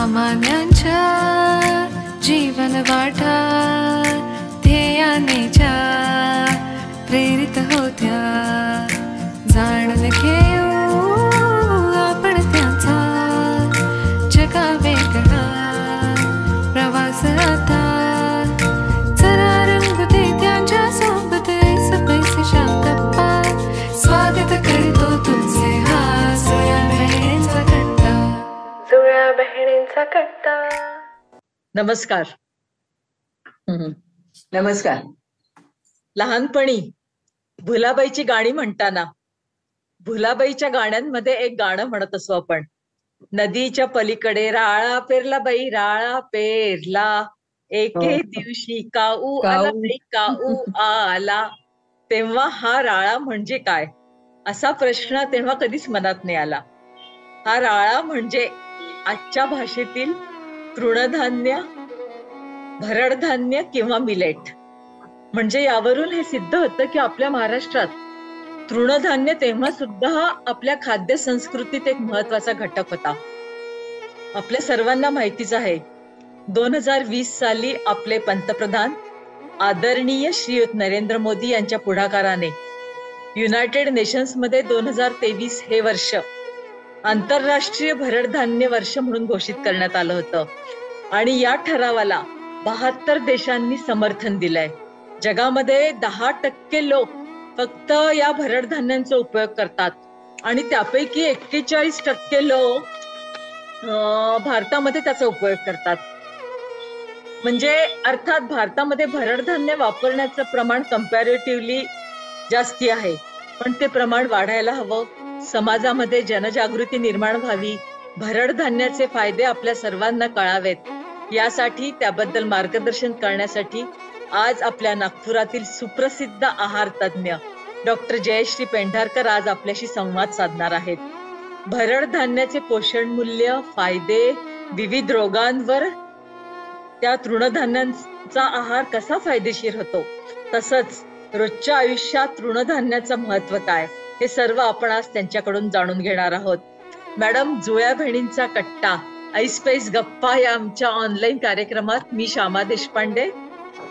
सामान्यांच्या जीवन वाटा ध्येयानेच्या प्रेरित होत्या. जाणून घेऊ आपण त्यांचा जगा वेगळा प्रवास आता. जरा रंगू दे त्यांच्या सोबत पैसेच्या गप्पा. स्वागत करतो तुमचे हा जुळ्या बहिणींचा कट्टा. जुळ्या बहिणींचा कट्टा. नमस्कार. नमस्कार. लहानपणी भुलाबाईची गाणी म्हणताना भुलाबाईच्या गाण्यांमध्ये एक गाणं म्हणत असो आपण. नदीच्या पलीकडे राळा पेरला बाई राळा पेरला, एके दिवशी काऊ आला बाई काऊ आला. तेव्हा हा राळा म्हणजे काय असा प्रश्न तेव्हा कधीच मनात नाही आला. हा राळा म्हणजे आजच्या भाषेतील तृणधान्य, भरडधान्य किंवा मिलेट. म्हणजे यावरून हे सिद्ध होतं की आपल्या महाराष्ट्रात तृणधान्य तेव्हा सुद्धा आपल्या खाद्य संस्कृतीत एक महत्वाचा घटक होता. आपल्या सर्वांना माहितीच आहे 2020 साली आपले पंतप्रधान आदरणीय श्रीयुत नरेंद्र मोदी यांच्या पुढाकाराने युनायटेड नेशन्स मध्ये 2023 हे वर्ष आंतरराष्ट्रीय भरडधान्य वर्ष म्हणून घोषित करण्यात आलं होतं. आणि या ठरावाला 72 देशांनी समर्थन दिलंय. जगामध्ये 10% लोक फक्त या भरडधान्यांचा उपयोग करतात आणि त्यापैकी 41% लोक भारतामध्ये त्याचा उपयोग करतात. म्हणजे अर्थात भारतामध्ये भरडधान्य वापरण्याचं प्रमाण कम्पॅरेटिव्हली जास्ती आहे, पण ते प्रमाण वाढायला हवं. समाजामध्ये जनजागृती निर्माण व्हावी, भरडधान्याचे फायदे आपल्या सर्वांना कळावेत, यासाठी त्याबद्दल मार्गदर्शन करण्यासाठी आज आपल्या नागपुरातील सुप्रसिद्ध आहार तज्ञ डॉक्टर जयश्री पेंढारकर आज आपल्याशी संवाद साधणार आहेत. भरडधान्याचे पोषण मूल्य, फायदे, विविध रोगांवर त्या तृणधान्यांचा आहार कसा फायदेशीर होतो, तसंच रोजच्या आयुष्यात तृणधान्याचं महत्व काय, हे सर्व आपण आज त्यांच्याकडून जाणून घेणार आहोत. मॅडम, जुळ्या बहिणींचा कट्टा ऐसपैस गप्पा या आमच्या ऑनलाईन कार्यक्रमात मी श्यामा देशपांडे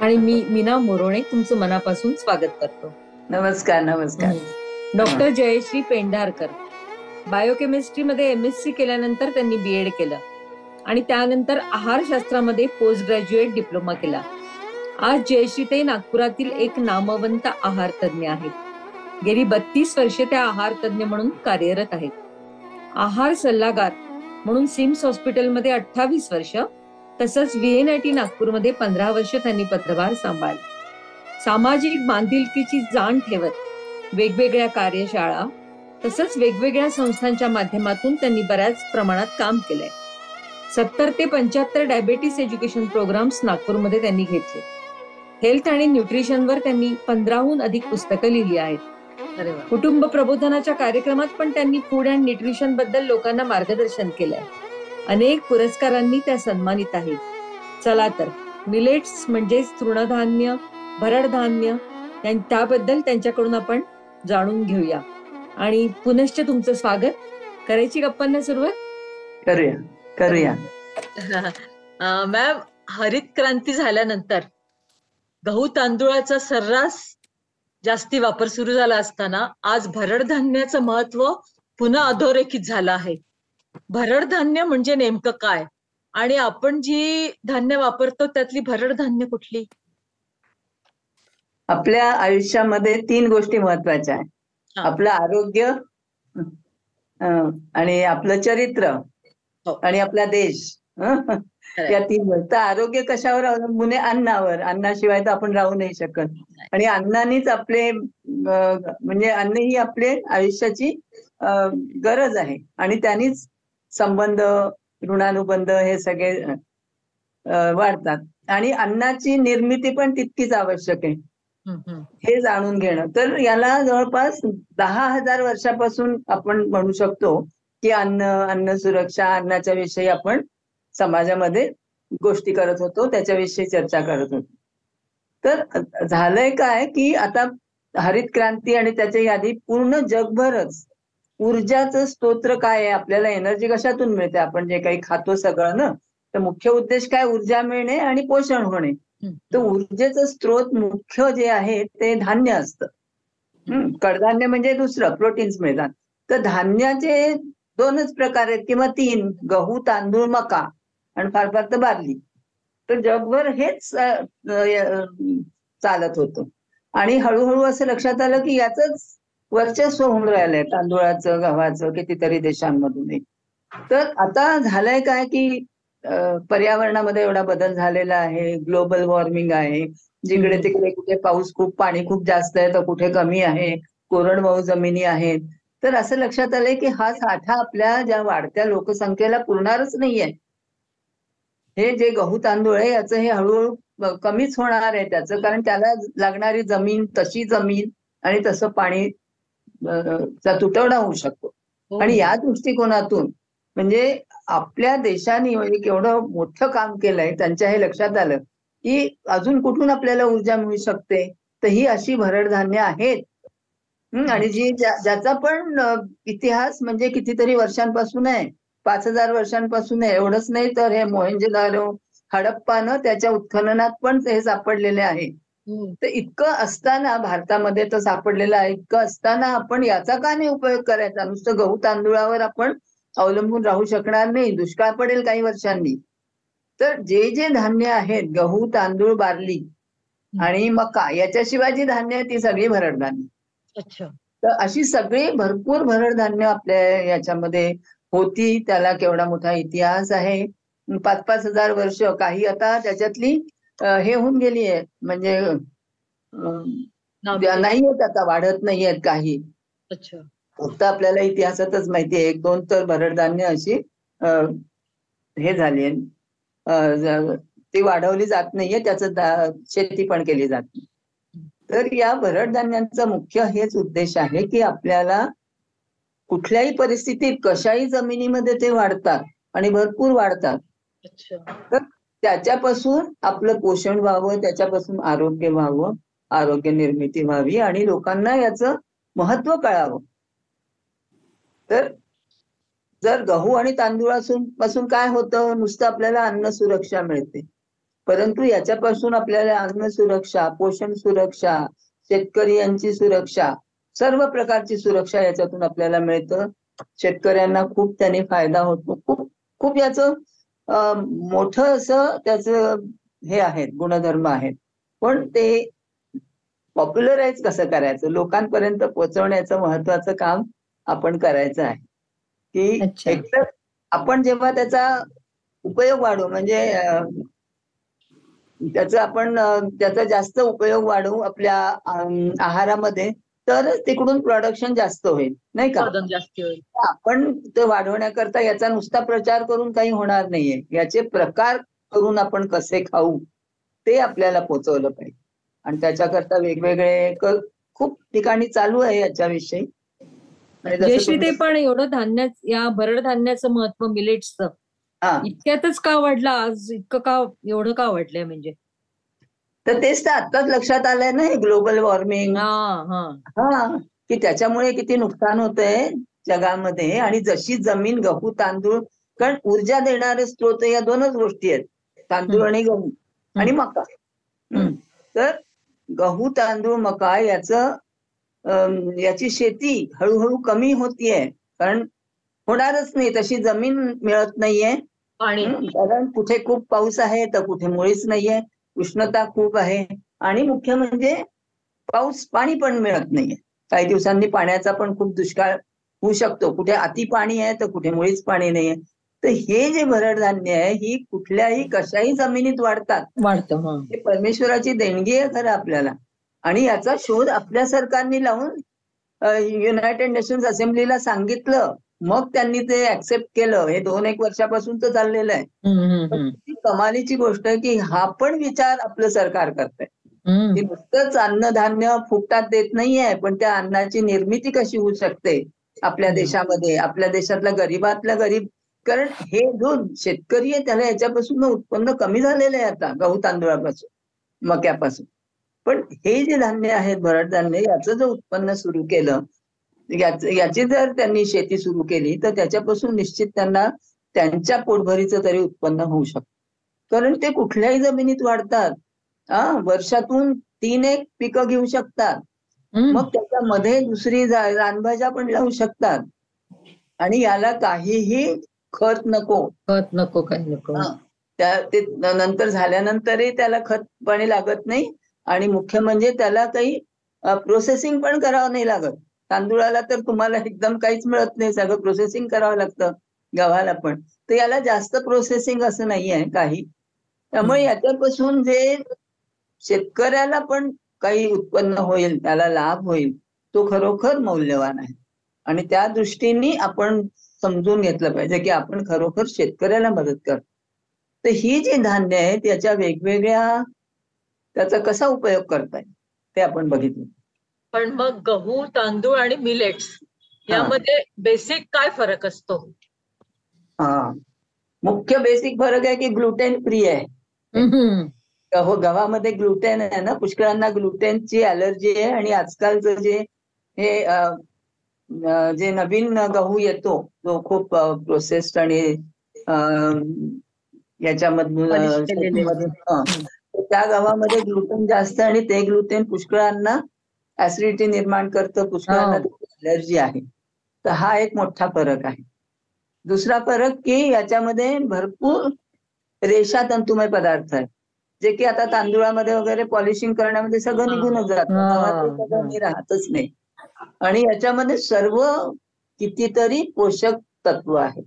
आणि मी मीना मोरोणे तुमचं मनापासून स्वागत करतो. नमस्कार. नमस्कार. डॉक्टर जयश्री पेंढारकर बायोकेमिस्ट्रीमध्ये MSc केल्यानंतर त्यांनी BEd केलं आणि त्यानंतर आहारशास्त्रामध्ये पोस्ट ग्रॅज्युएट डिप्लोमा केला. आज जयश्रीताई नागपुरातील एक नामवंत आहार तज्ञ आहेत. गेली 32 वर्षे त्या आहार तज्ञ म्हणून कार्यरत आहेत. आहार सल्लागार म्हणून सिम्स हॉस्पिटलमध्ये 28 वर्ष, तसंच VNIT नागपूरमध्ये 15 वर्ष त्यांनी पत्रभार सांभाळला. सामाजिक बांधिलकीची जाण ठेवत वेगवेगळ्या कार्यशाळा तसंच वेगवेगळ्या संस्थांच्या माध्यमातून त्यांनी बऱ्याच प्रमाणात काम केलंय. 70 ते 75 डायबेटीस एज्युकेशन प्रोग्राम्स नागपूरमध्ये त्यांनी घेतले. हेल्थ आणि न्यूट्रिशनवर त्यांनी 15हून अधिक पुस्तकं लिहिली आहेत. कुटुंब प्रबोधनाच्या कार्यक्रमात पण त्यांनी फूड अँड न्यूट्रिशन बद्दल लोकांना मार्गदर्शन केलंय. अनेक पुरस्कारांनी त्या सन्मानित आहेत. चला तर मिलेट्स म्हणजेच तृणधान्य, भरडधान्य त्याबद्दल त्यांच्याकडून आपण जाणून घेऊया. आणि पुनश्च तुमचं स्वागत. करायची गप्पांना सुरुवात करूया. मॅम, हरित क्रांती झाल्यानंतर गहू तांदूळाचा सर्रास जास्ती वापर सुरू झाला असताना आज भरडधान्याचं महत्व पुन्हा अधोरेखित झालं आहे. भरडधान्य म्हणजे नेमकं काय आणि आपण जी धान्य वापरतो त्यातली भरडधान्य कुठली? आपल्या आयुष्यामध्ये 3 गोष्टी महत्वाच्या आहेत. आपलं आरोग्य, आणि आपलं चरित्र आणि आपला देश. या 3 गोष्टी. आरोग्य कशावर अवलंबून आहे? अन्नावर. अन्नाशिवाय तर आपण राहू नाही शकत. आणि अन्नानेच आपले म्हणजे अन्न ही आपले आयुष्याची गरज आहे आणि त्यांनीच संबंध, ऋणानुबंध हे सगळे वाढतात. आणि अन्नाची निर्मिती पण तितकीच आवश्यक आहे हे जाणून घेणं. तर याला जवळपास 10,000 वर्षापासून आपण म्हणू शकतो की अन्न सुरक्षा, अन्नाच्या विषयी आपण समाजामध्ये गोष्टी करत होतो, त्याच्याविषयी चर्चा करत होतो. तर झालंय काय की आता हरित क्रांती आणि त्याच्या यादी पूर्ण जगभरच ऊर्जाचं स्तोत्र काय आहे, आपल्याला एनर्जी कशातून मिळते, आपण जे काही खातो सगळं ना, तर मुख्य उद्देश काय? ऊर्जा मिळणे आणि पोषण होणे. तर ऊर्जेचं स्रोत मुख्य जे आहे ते धान्य असतं. कडधान्य म्हणजे दुसरं, प्रोटीन्स मिळतात. तर धान्याचे 2च प्रकार आहेत किंवा 3, गहू, तांदूळ, मका आणि फार फार तर बार्ली. तर जगभर हेच चालत होतं. आणि हळूहळू असं लक्षात आलं की याचंच वर्चस्व होऊन राहिलंय, तांदूळाचं, गव्हाचं, कितीतरी देशांमधून. तर आता झालंय काय की पर्यावरणामध्ये एवढा बदल झालेला आहे, ग्लोबल वॉर्मिंग आहे, जिकडे तिकडे कुठे पाऊस खूप, पाणी खूप जास्त आहे तर कुठे कमी आहे, कोरडवाहू जमिनी आहेत. तर असं लक्षात आलंय की हा साठा आपल्या ज्या वाढत्या लोकसंख्येला पुरणारच नाहीये. हे जे गहू तांदूळ आहे याचं हे हळूहळू कमीच होणार आहे त्याचं, कारण त्याला लागणारी जमीन, तशी जमीन आणि तसं पाणी चा तुटवडा होऊ शकतो. आणि या दृष्टिकोनातून म्हणजे आपल्या देशाने एक एवढं मोठं काम केलंय, त्यांच्या हे लक्षात आलं की अजून कुठून आपल्याला ऊर्जा मिळू शकते, तर ही अशी भरड धान्य आहेत. आणि जी ज्याचा पण इतिहास म्हणजे कितीतरी वर्षांपासून आहे, 5,000 वर्षांपासून आहे. एवढंच नाही तर हे मोहेंजोदारो, हडप्पानं त्याच्या उत्खननात पण हे सापडलेले आहे. तर इतकं असताना भारतामध्ये तर सापडलेलं आहे, इतकं असताना आपण याचा का नाही उपयोग करायचा? नुसतं गहू तांदूळावर आपण अवलंबून राहू शकणार नाही, दुष्काळ पडेल काही वर्षांनी. तर जे जे धान्य आहेत, गहू, तांदूळ, बार्ली आणि मका, याच्याशिवाय जी धान्य आहेत ती सगळी भरड धान्य. अच्छा. तर अशी सगळी भरपूर भरड धान्य आपल्या याच्यामध्ये होती. त्याला केवढा मोठा इतिहास आहे, 5,000-5,000 वर्ष. काही आता त्याच्यातली हे होऊन गेली आहे, म्हणजे नाही आहेत, आता वाढत नाहीयेत काही. अच्छा. फक्त आपल्याला इतिहासातच माहिती आहे 1-2 तर भरड धान्य अशी हे झाली, ती वाढवली जात नाहीये, त्याचं शेती पण केली जात नाही. तर या भरड धान्यांचा मुख्य हेच उद्देश आहे की आपल्याला कुठल्याही परिस्थितीत कशाही जमिनीमध्ये ते वाढतात आणि भरपूर वाढतात. तर त्याच्यापासून आपलं पोषण व्हावं, त्याच्यापासून आरोग्य व्हावं, आरोग्य निर्मिती व्हावी आणि लोकांना याचं महत्व कळावं. तर जर गहू आणि तांदूळापासून काय होतं, नुसतं आपल्याला अन्न सुरक्षा मिळते, परंतु याच्यापासून आपल्याला अन्न सुरक्षा, पोषण सुरक्षा, शेतकरी यांची सुरक्षा, सर्व प्रकारची सुरक्षा याच्यातून आपल्याला मिळतं. शेतकऱ्यांना खूप त्याने फायदा होतो. खूप खूप याचं मोठं असं त्याचं हे आहेत, गुणधर्म आहेत. पण ते पॉप्युलराइज कसं करायचं, लोकांपर्यंत पोहोचवण्याचं महत्वाचं काम आपण करायचं आहे. की एकतर आपण जेव्हा त्याचा उपयोग वाढवू, म्हणजे त्याचा जास्त उपयोग वाढवू आपल्या आहारामध्ये, तरच तिकडून प्रोडक्शन जास्त होईल, नाही का? जास्त होईल. आपण ते वाढवण्याकरता याचा नुसता प्रचार करून काही होणार नाहीये. याचे प्रकार करून आपण कसे खाऊ ते आपल्याला पोचवलं पाहिजे. आणि त्याच्याकरता वेगवेगळे खूप ठिकाणी चालू आहे याच्याविषयी. जयश्री, ते पण एवढं धान्य, या भरड धान्याचं महत्व, मिलेट्सचं इतक्यातच का वाढलं आज, इतकं का, एवढं का वाढलंय म्हणजे? तर तेच तर आत्ताच लक्षात आलंय ना, हे ग्लोबल वॉर्मिंग, की त्याच्यामुळे किती नुकसान होतंय जगामध्ये. आणि जशी जमीन, गहू तांदूळ, कारण ऊर्जा देणारे स्रोत या 2च गोष्टी आहेत, तांदूळ आणि गहू आणि मका. तर गहू, तांदूळ, मका याची शेती हळूहळू कमी होतीये, कारण होणारच नाही, तशी जमीन मिळत नाहीये. कारण कुठे खूप पाऊस आहे तर कुठे मुळीच नाहीये, उष्णता खूप आहे, आणि मुख्य म्हणजे पाणी पण मिळत नाहीये. काही दिवसांनी पाण्याचा पण खूप दुष्काळ होऊ शकतो, कुठे अति पाणी आहे तर कुठे मुळीच पाणी नाहीये. तर हे जे भरड धान्य आहे, ही कुठल्याही कशाही जमिनीत वाढतं. हे परमेश्वराची देणगी आहे खरं आपल्याला. आणि याचा शोध आपल्या सरकारने लावून युनायटेड नेशन्स असेंब्लीला सांगितलं, मग त्यांनी ते ऍक्सेप्ट केलं. हे 2-1 वर्षापासून तर चाललेलं आहे. कमालीची गोष्ट आहे की हा पण विचार आपलं सरकार करतंय, की नुसतंच अन्नधान्य फुकटात देत नाहीये, पण त्या अन्नाची निर्मिती कशी होऊ शकते आपल्या देशामध्ये, आपल्या देशातल्या गरीबातल्या गरीब. कारण हे जो शेतकरी आहे त्याला याच्यापासून उत्पन्न कमी झालेलं आहे आता, गहू तांदूळापासून, मक्यापासून. पण हे जे धान्य आहेत, भरड धान्य, याचं जर उत्पन्न सुरू केलं, याची जर त्यांनी शेती सुरू केली, तर त्याच्यापासून निश्चित त्यांना त्यांच्या पोटभरीचं तरी उत्पन्न होऊ शकतं. कारण ते कुठल्याही जमिनीत वाढतात. वर्षातून 3 पिकं घेऊ शकतात. मग त्याच्यामध्ये दुसरी रानभाज्या पण लावू शकतात. आणि याला काहीही खत नको. काही नको. ते नंतर झाल्यानंतरही त्याला खत पाणी लागत नाही. आणि मुख्य म्हणजे त्याला काही प्रोसेसिंग पण करावं नाही लागत. तांदूळाला तर तुम्हाला एकदम काहीच मिळत नाही, सगळं प्रोसेसिंग करावं लागतं. गव्हाला पण तर याला जास्त प्रोसेसिंग असं नाही आहे काही. त्यामुळे याच्यापासून जे शेतकऱ्याला पण काही उत्पन्न होईल, त्याला लाभ होईल, तो खरोखर मौल्यवान आहे. आणि त्या दृष्टीने आपण समजून घेतलं पाहिजे की आपण खरोखर शेतकऱ्याला मदत करतो. तर ही जी धान्य आहेत याच्या वेगवेगळ्या त्याचा कसा उपयोग करता येईल ते आपण बघितलं. पण मग गहू, तांदूळ आणि मिलेट्स यामध्ये बेसिक काय फरक असतो? मुख्य बेसिक फरक आहे की ग्लुटेन फ्री आहे. गव्हामध्ये ग्लुटेन आहे ना, पुष्कळांना ग्लुटेनची अलर्जी आहे. आणि आजकालचं जे नवीन गहू येतो तो खूप प्रोसेस्ड आणि याच्यामधून त्या गव्हामध्ये ग्लुटेन जास्त आणि ते ग्लुटेन पुष्कळांना ऍसिडिटी निर्माण करतं, पुष्कळांना अलर्जी आहे. तर हा एक मोठा फरक आहे. दुसरा फरक की याच्यामध्ये भरपूर रेषा तंतुमय पदार्थ आहेत, जे की आता तांदूळामध्ये वगैरे पॉलिशिंग करण्यामध्ये सगळं निघूनच जातं, गव्हात सगळं राहतच नाही. आणि याच्यामध्ये सर्व कितीतरी पोषक तत्व आहेत.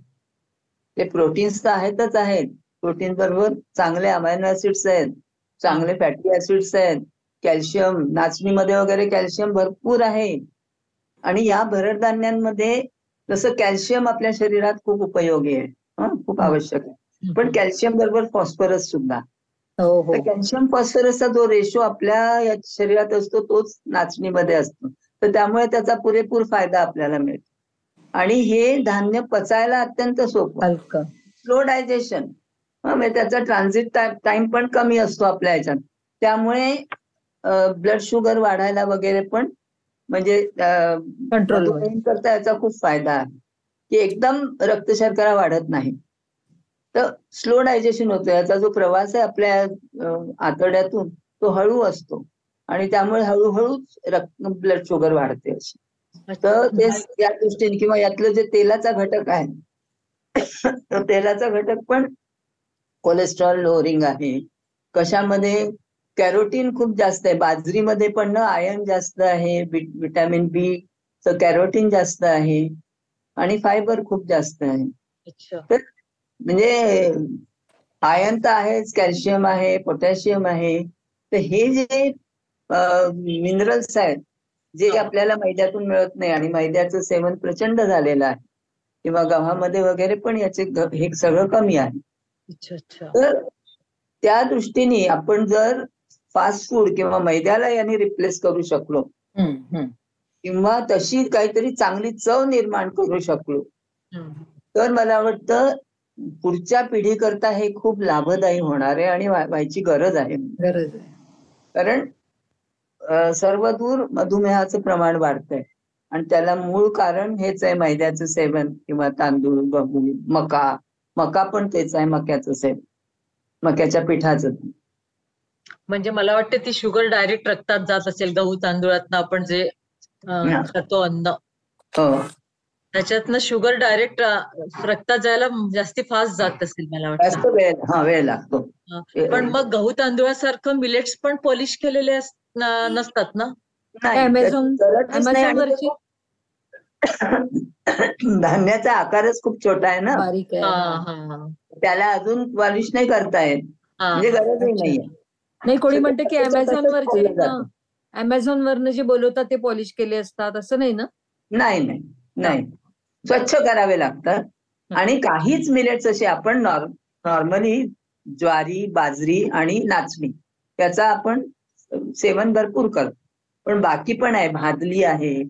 ते प्रोटीन्स तर आहेतच आहेत, प्रोटीन बरोबर चांगले अमायनो ऍसिड्स आहेत, चांगले फॅटी ऍसिड्स आहेत, कॅल्शियम, नाचणीमध्ये वगैरे कॅल्शियम भरपूर आहे. आणि या भरडधान्यांमध्ये जसं कॅल्शियम आपल्या शरीरात खूप उपयोगी आहे, खूप आवश्यक आहे. पण कॅल्शियम बरोबर फॉस्फरस सुद्धा. तर कॅल्शियम फॉस्फरसचा जो रेशो आपल्या शरीरात असतो तोच नाचणीमध्ये असतो. तर त्यामुळे त्याचा पुरेपूर फायदा आपल्याला मिळतो. आणि हे धान्य पचायला अत्यंत सोपं, स्लो डायजेशन, म्हणजे त्याचा ट्रान्झिट टाइम पण कमी असतो आपल्या ह्याच्यात. त्यामुळे ब्लड शुगर वाढायला वगैरे पण म्हणजे मधुमेह करता याचा खूप फायदा आहे की एकदम रक्त शर्करा वाढत नाही. तर स्लो डायजेशन होतं. याचा जो प्रवास आहे आपल्या आतड्यातून तो हळू असतो आणि त्यामुळे हळूहळूच ब्लड शुगर वाढते अशी. तर ते या दृष्टीने किंवा यातलं जे तेलाचा घटक आहे तर तेलाचा घटक पण कोलेस्ट्रॉल लोअरिंग आहे. कशामध्ये कॅरोटीन खूप जास्त आहे, बाजरीमध्ये पण आयर्न जास्त आहे, विटॅमिन बी चं कॅरोटीन जास्त आहे आणि फायबर खूप जास्त आहे. तर म्हणजे आयर्न तर आहेच, कॅल्शियम आहे, पोटॅशियम आहे. तर हे जे मिनरल्स आहेत जे आपल्याला मैद्यातून मिळत नाही आणि मैद्याचं सेवन प्रचंड झालेलं आहे किंवा गव्हामध्ये वगैरे पण याचे हे सगळं कमी आहे. तर त्या दृष्टीने आपण जर फास्ट फूड किंवा मैद्याला यांनी रिप्लेस करू शकलो किंवा तशी काहीतरी चांगली चव निर्माण करू शकलो तर मला वाटतं पुढच्या पिढीकरता हे खूप लाभदायी होणार आहे आणि व्हायची गरज आहे. कारण सर्वदूर मधुमेहाचं प्रमाण वाढतंय आणि त्याला मूळ कारण हेच आहे, मैद्याचं सेवन किंवा तांदूळ, गहू, मका पण तेच आहे, मक्याचं सेवन, मक्याच्या पिठाचं. म्हणजे मला वाटतं ती शुगर डायरेक्ट रक्तात जात असेल गहू तांदूळातनं आपण जे खातो अन्न, त्याच्यातनं शुगर डायरेक्ट रक्तात जायला जास्ती फास्ट जात असेल मला वाटतं. वेळ लागतो. पण मग गहू तांदूळासारखं मिलेट्स पण पॉलिश केलेले नसतात ना? धान्याचा आकारच खूप छोटा आहे ना, त्याला अजून पॉलिश नाही करता येत, म्हणजे गरजही नाहीये. नाही, कोणी म्हणते की अमेझॉन वरनं जे बोलवतात ते पॉलिश केले असतात, असं नाही ना? नाही, स्वच्छ करावे लागतात. आणि काहीच मिलेट्स असे आपण नॉर्मली ज्वारी, बाजरी आणि नाचणी याचा आपण सेवन भरपूर करतो. पण बाकी पण आहे, भादली आहे,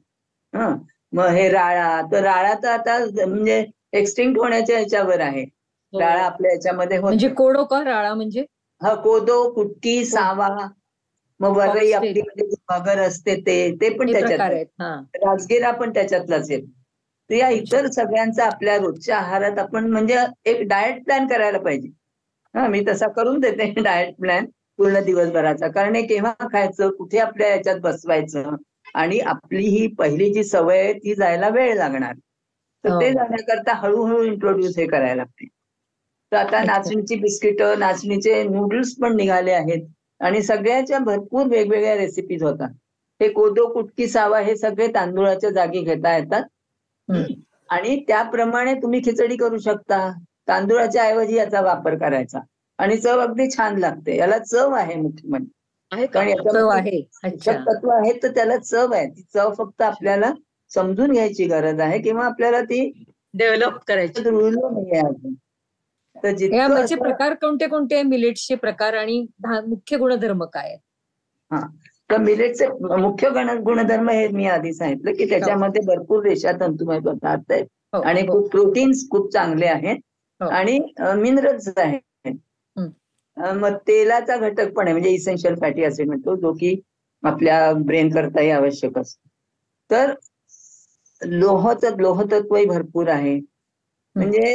मग हे राळा, तर राळा तर आता म्हणजे एक्सटिंक्ट होण्याच्या ह्याच्यावर आहे. राळा आपल्या ह्याच्यामध्ये म्हणजे कोडो का राळा म्हणजे? कोदो, कुटकी, सावा, मग वरई आपली म्हणजे मगर असते ते पण त्याच्यात, राजगिरा पण त्याच्यातलाच येतो. तर या इतर सगळ्यांचा आपल्या रोजच्या आहारात आपण म्हणजे एक डाएट प्लॅन करायला पाहिजे. हा, मी तसा करून देते डाएट प्लॅन पूर्ण दिवसभराचा. कारण हे केव्हा खायचं, कुठे आपल्या याच्यात बसवायचं, आणि आपली ही पहिली जी सवय आहे ती जायला वेळ लागणार. तर ते जाण्याकरता हळूहळू इंट्रोड्यूस हे करायला लागते. तर आता नाचणीची बिस्किटं, नाचणीचे नूडल्स पण निघाले आहेत, आणि सगळ्याच्या भरपूर वेगवेगळ्या रेसिपीज होतात. हे कोदो, कुटकी, सावा हे सगळे तांदूळाच्या जागी घेता येतात, आणि त्याप्रमाणे तुम्ही खिचडी करू शकता. तांदूळाच्या ऐवजी याचा वापर करायचा, आणि चव अगदी छान लागते. याला चव आहे मुख्य म्हणजे. आहे का? कारण याच्यामध्ये पोषक तत्व आहेत, तर त्याला चव आहे. ती चव फक्त आपल्याला समजून घ्यायची गरज आहे, किंवा आपल्याला ती डेव्हलप करायची. रुळलो नाहीये अजून. तर या जितकं म्हणजे प्रकार कोणते कोणते मिलेट्सचे प्रकार आणि मुख्य गुणधर्म काय आहेत? हा, तर मिलेटचे मुख्य गुणधर्म हे मी आधी सांगितलं की त्याच्यामध्ये भरपूर रेषा तंतुमय पदार्थ आहेत, आणि खूप प्रोटीन्स खूप चांगले आहेत, आणि मिनरल्स आहेत. मग तेलाचा घटक पण आहे, म्हणजे इसेन्शियल फॅटी ऍसिड म्हणतो, जो की आपल्या ब्रेन करताही आवश्यक असतो. तर लोहतत्वही भरपूर आहे. म्हणजे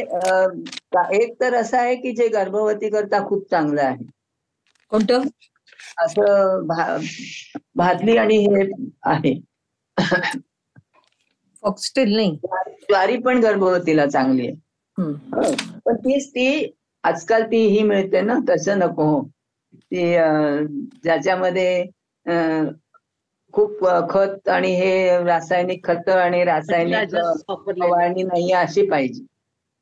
एक तर असं आहे की जे गर्भवती करता खूप चांगलं आहे. कोणतं? असं भाजली आणि हे आहे फॉक्सटेल नाही, ज्वारी पण गर्भवतीला चांगली आहे. पण ती आजकाल ती ही मिळते ना, तसं नको. ती ज्याच्यामध्ये खूप खत आणि हे रासायनिक खत आणि रासायनिक फवारणी नाही अशी पाहिजे.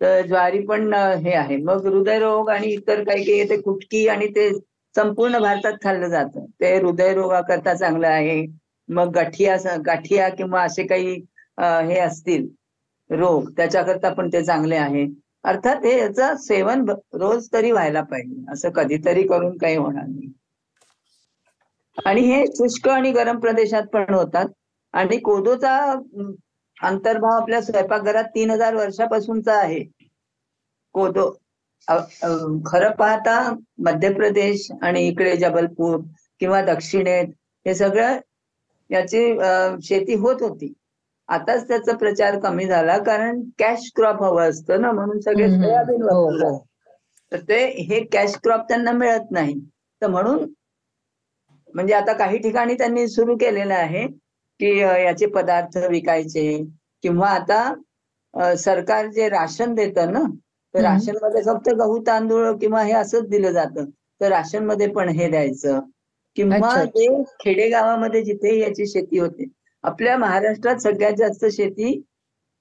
तर ज्वारी पण हे आहे. मग हृदयरोग आणि इतर काही ते कुटकी, आणि ते संपूर्ण भारतात खाल्लं जातं. ते हृदयरोगाकरता चांगलं आहे. मग गाठिया किंवा असे काही हे असतील रोग, त्याच्याकरता पण ते चांगले आहे. अर्थात हे याचं सेवन रोज तरी व्हायला पाहिजे, असं कधीतरी करून काही होणार नाही. आणि हे शुष्क आणि गरम प्रदेशात पण होतात. आणि कोदोचा अंतर्भाव आपल्या स्वयंपाकघरात 3000 वर्षापासूनचा आहे. कोदो खरं पाहता मध्य प्रदेश आणि इकडे जबलपूर किंवा दक्षिणेत हे सगळं याची शेती होत होती. आताच त्याचा प्रचार कमी झाला, कारण कॅश क्रॉप हवं असतं ना, म्हणून सगळे सोयाबीन वापरतात. तर ते हे कॅश क्रॉप त्यांना मिळत नाही. तर म्हणून म्हणजे आता काही ठिकाणी त्यांनी सुरू केलेलं आहे की याचे पदार्थ विकायचे, किंवा आता सरकार जे राशन देतं ना, तर राशन मध्ये फक्त गहू तांदूळ किंवा हे असंच दिलं जातं. तर राशन मध्ये पण हे द्यायचं, किंवा जे खेडेगावामध्ये जिथे याची शेती होते. आपल्या महाराष्ट्रात सगळ्यात जास्त शेती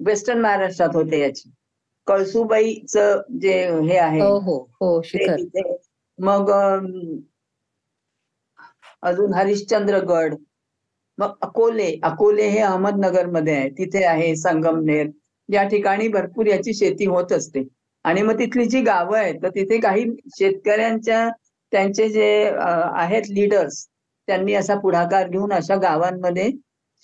वेस्टर्न महाराष्ट्रात होते याची. कळसुबाईचं जे हे आहे ते तिथे, मग अजून हरिश्चंद्रगड, मग अकोले हे अहमदनगर मध्ये आहे, तिथे आहे संगमनेर, या ठिकाणी भरपूर याची शेती होत असते. आणि मग तिथली जी गावं आहेत, तर तिथे काही शेतकऱ्यांच्या त्यांचे जे आहेत लीडर्स, त्यांनी असा पुढाकार घेऊन अशा गावांमध्ये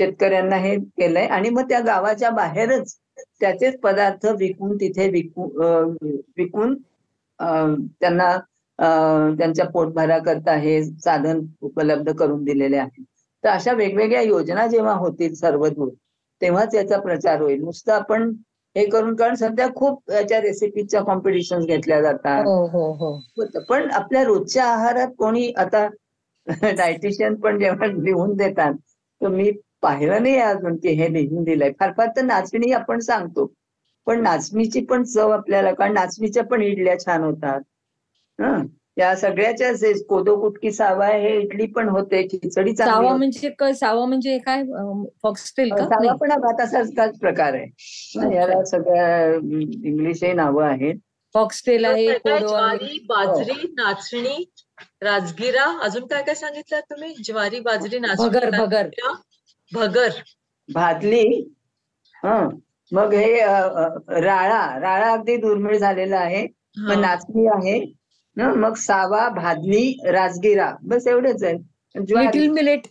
शेतकऱ्यांना हे केलंय, आणि मग त्या गावाच्या बाहेरच त्याचेच पदार्थ विकून तिथे विकून त्यांना त्यांच्या पोटभरा करता हे साधन उपलब्ध करून दिलेले आहे. तर अशा वेगवेगळ्या योजना जेव्हा होतील सर्वदूर, तेव्हाच याचा प्रचार होईल. नुसतं आपण हे करून, कारण सध्या खूप याच्या रेसिपीच्या कॉम्पिटिशन घेतल्या जातात. पण आपल्या रोजच्या आहारात कोणी आता डायटिशियन पण जेव्हा लिहून देतात, तर मी पाहिलं नाही अजून की हे लिहून दिलंय. फार फार तर नाचणी आपण सांगतो, पण नाचणीची पण चव आपल्याला, कारण नाचणीच्या पण इडल्या छान होतात. या सगळ्याच्याच कोदो, कुटकी, सावा हे इडली पण होते, खिचडी सावा म्हणजे काय? फॉक्सटेल का? सावा पण भातासारखाच प्रकार आहे. याला सगळ्या इंग्लिशही नावं आहेत. फॉक्सटेल आहे, ज्वारी, बाजरी, नाचणी, राजगिरा, अजून काय काय सांगितलं तुम्ही? ज्वारी, बाजरी, नाचणी, भगर, भाजली. मग हे राळा अगदी दुर्मिळ झालेला आहे. मग नाचणी आहे ना, मग सावा, भाजली, राजगिरा, बस एवढेच आहे. लिटिल मिलेट,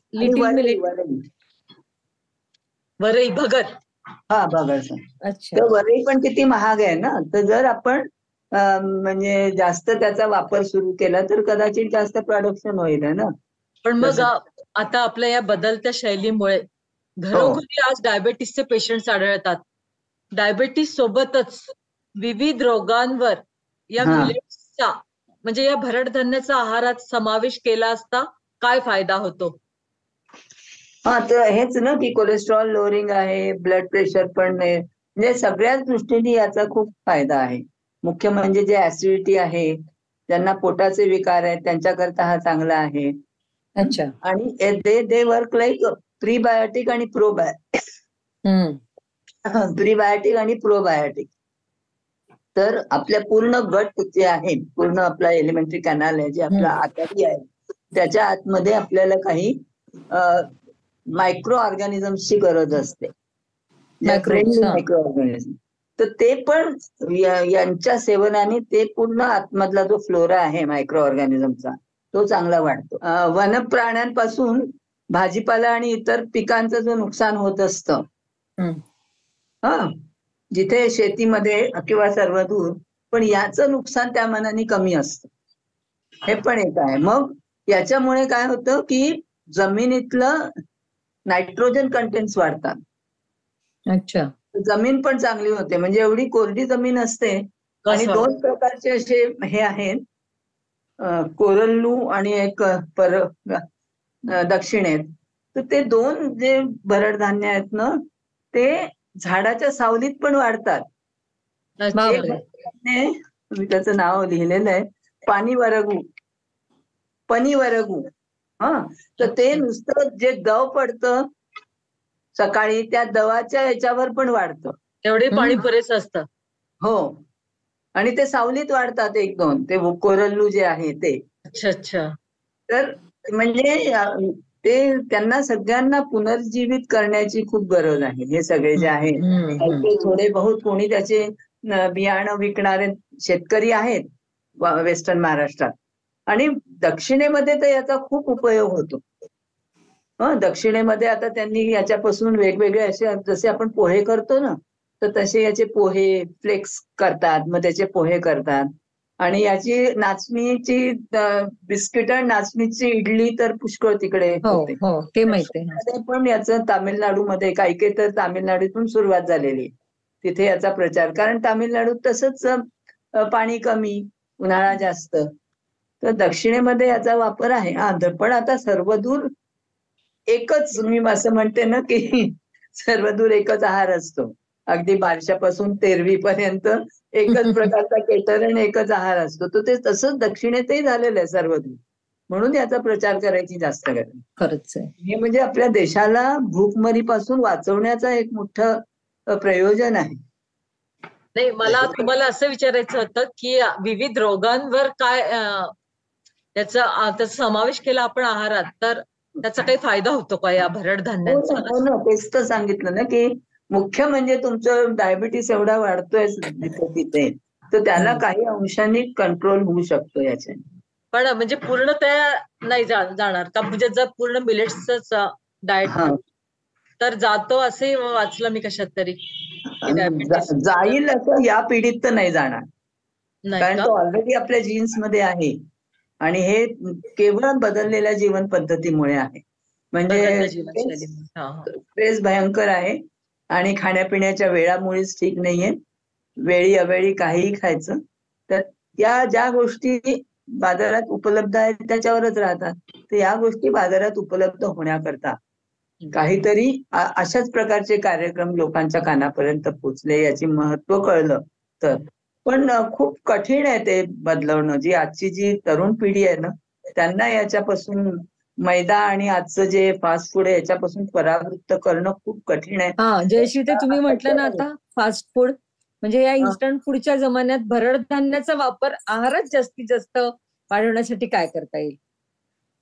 वरई, भगर. हा, भगर. तर वरई पण किती महाग आहे ना. तर जर आपण म्हणजे जास्त त्याचा वापर सुरू केला तर कदाचित जास्त प्रोडक्शन होईल ना. पण मग आता आपल्या या बदलत्या शैलीमुळे घरोघरी आज डायबेटीसचे पेशंट्स आढळतात. डायबेटीस सोबतच विविध रोगांवर या हा. मिलेट्सचा म्हणजे या भरड धान्याचा आहारात समावेश केला असता काय फायदा होतो? हा, तर हेच ना की कोलेस्ट्रॉल लोअरिंग आहे, ब्लड प्रेशर पण आहे, म्हणजे सगळ्याच दृष्टीने याचा खूप फायदा आहे. मुख्य म्हणजे जे ऍसिडिटी आहे, ज्यांना पोटाचे विकार आहेत त्यांच्याकरता हा चांगला आहे. अच्छा. आणि दे वर्क लाईक प्रीबायोटिक आणि प्रीबायोटिक आणि प्रोबायोटिक. तर आपल्या पूर्ण गट जे आहे, पूर्ण आपला एलिमेंटरी कॅनल आहे, जे आपला आतडी आहे, त्याच्या आतमध्ये आपल्याला काही मायक्रो ऑर्गॅनिझम्सची गरज असते, फ्रेंडली मायक्रो ऑर्गॅनिझम. तर ते पण यांच्या सेवनाने ते पूर्ण आतमधला जो फ्लोरा आहे मायक्रो ऑर्गॅनिझमचा तो चांगला वाढतो. वन प्राण्यांपासून भाजीपाला आणि इतर पिकांचं जो नुकसान होत असतं, हा, जिथे शेतीमध्ये किंवा सर्वदूर, पण याचं नुकसान त्या मानाने कमी असतं. हे पण एक आहे. मग याच्यामुळे काय होतं की जमिनीतलं नायट्रोजन कंटेंट्स वाढतात. अच्छा. जमीन पण चांगली होते. म्हणजे एवढी कोरडी जमीन असते. आणि कसं? 2 प्रकारचे असे हे आहेत, कोरल्लू आणि एक दक्षिणेत. तर ते 2 जे भरड धान्य आहेत ना, ते झाडाच्या सावलीत पण वाढतात. बापरे. मी त्याचं नाव लिहिलेलं आहे, पनीवरगू. हा, तर ते नुसतं जे दव पडतं सकाळी, त्या दवाच्या याच्यावर पण वाढतं. तेवढे पाणी पुरेसं असतं. हो, आणि ते सावलीत वाढतात 1-2, ते कोरल्लू जे आहे ते. अच्छा अच्छा. तर म्हणजे ते त्यांना सगळ्यांना पुनर्जीवित करण्याची खूप गरज आहे. हे सगळे जे आहेत, काही थोडे बहुत कोणी त्याचे बियाणं विकणारे शेतकरी आहेत वेस्टर्न महाराष्ट्रात, आणि दक्षिणेमध्ये तर याचा खूप उपयोग होतो. दक्षिणेमध्ये आता त्यांनी याच्यापासून वेगवेगळे असे, जसे आपण पोहे करतो ना, तर तसे याचे पोहे फ्लेक्स करतात, मग त्याचे पोहे करतात. आणि याची नाचणीची बिस्किट आणि नाचणीची इडली तर पुष्कळ तिकडे होते. ते माहिती पण याचं तामिळनाडूमध्ये काही तर तामिळनाडूतून सुरुवात झालेली, तिथे याचा प्रचार. कारण तामिळनाडूत तसंच पाणी कमी, उन्हाळा जास्त, तर दक्षिणेमध्ये याचा वापर आहे. पण आता सर्वदूर एकच, मी असं म्हणते ना की सर्वदूर एकच आहार असतो. अगदी बारशापासून तेरवीपर्यंत एकच प्रकारचा केटर आणि एकच आहार असतो. तर ते तसंच दक्षिणेतही झालेलं आहे सर्वदूर. म्हणून याचा प्रचार करायची जास्त गरज. खरंच आहे. हे म्हणजे आपल्या देशाला भूकमरीपासून वाचवण्याचा एक मोठं प्रयोजन आहे. नाही, मला तुम्हाला असं विचारायचं होतं की विविध रोगांवर काय त्याचा समावेश केला आपण आहारात, तर त्याचा काही फायदा होतो का या भरड धान्यांचा? हो ना, तेच तर सांगितलं ना की मुख्य म्हणजे तुमचं डायबिटीस एवढा वाढतोय तिथे, तर त्याला काही अंशांनी कंट्रोल होऊ शकतो याच्याने. पण म्हणजे पूर्णतः नाही जाणार का? म्हणजे जर पूर्ण मिलेट्सच डाएट तर जातो असे वाचलं मी कशात तरी. जाईल असं या पिढीत तर नाही जाणार, कारण तो ऑलरेडी आपल्या जीन्स मध्ये आहे. आणि हे केवळ बदललेल्या जीवन पद्धतीमुळे आहे. म्हणजे स्ट्रेस भयंकर आहे आणि खाण्यापिण्याच्या वेळामुळेच ठीक नाहीये. वेळी अवेळी काहीही खायचं, तर या ज्या गोष्टी बाजारात उपलब्ध आहेत त्याच्यावरच राहतात. तर या गोष्टी बाजारात उपलब्ध होण्याकरता काहीतरी अशाच प्रकारचे कार्यक्रम लोकांच्या कानापर्यंत पोहोचले, याची महत्व कळलं तर. पण खूप कठीण आहे ते बदलवणं. आजची जी तरुण पिढी आहे ना, त्यांना याच्यापासून, मैदा आणि आजचं जे फास्ट फूड आहे याच्यापासून परावृत्त करणं खूप कठीण आहे. जयश्री, ते तुम्ही म्हटलं ना आता फास्ट फूड, म्हणजे या इन्स्टंट फूडच्या जमान्यात भरड धान्याचा वापर आहारात जास्तीत जास्त वाढवण्यासाठी काय करता येईल?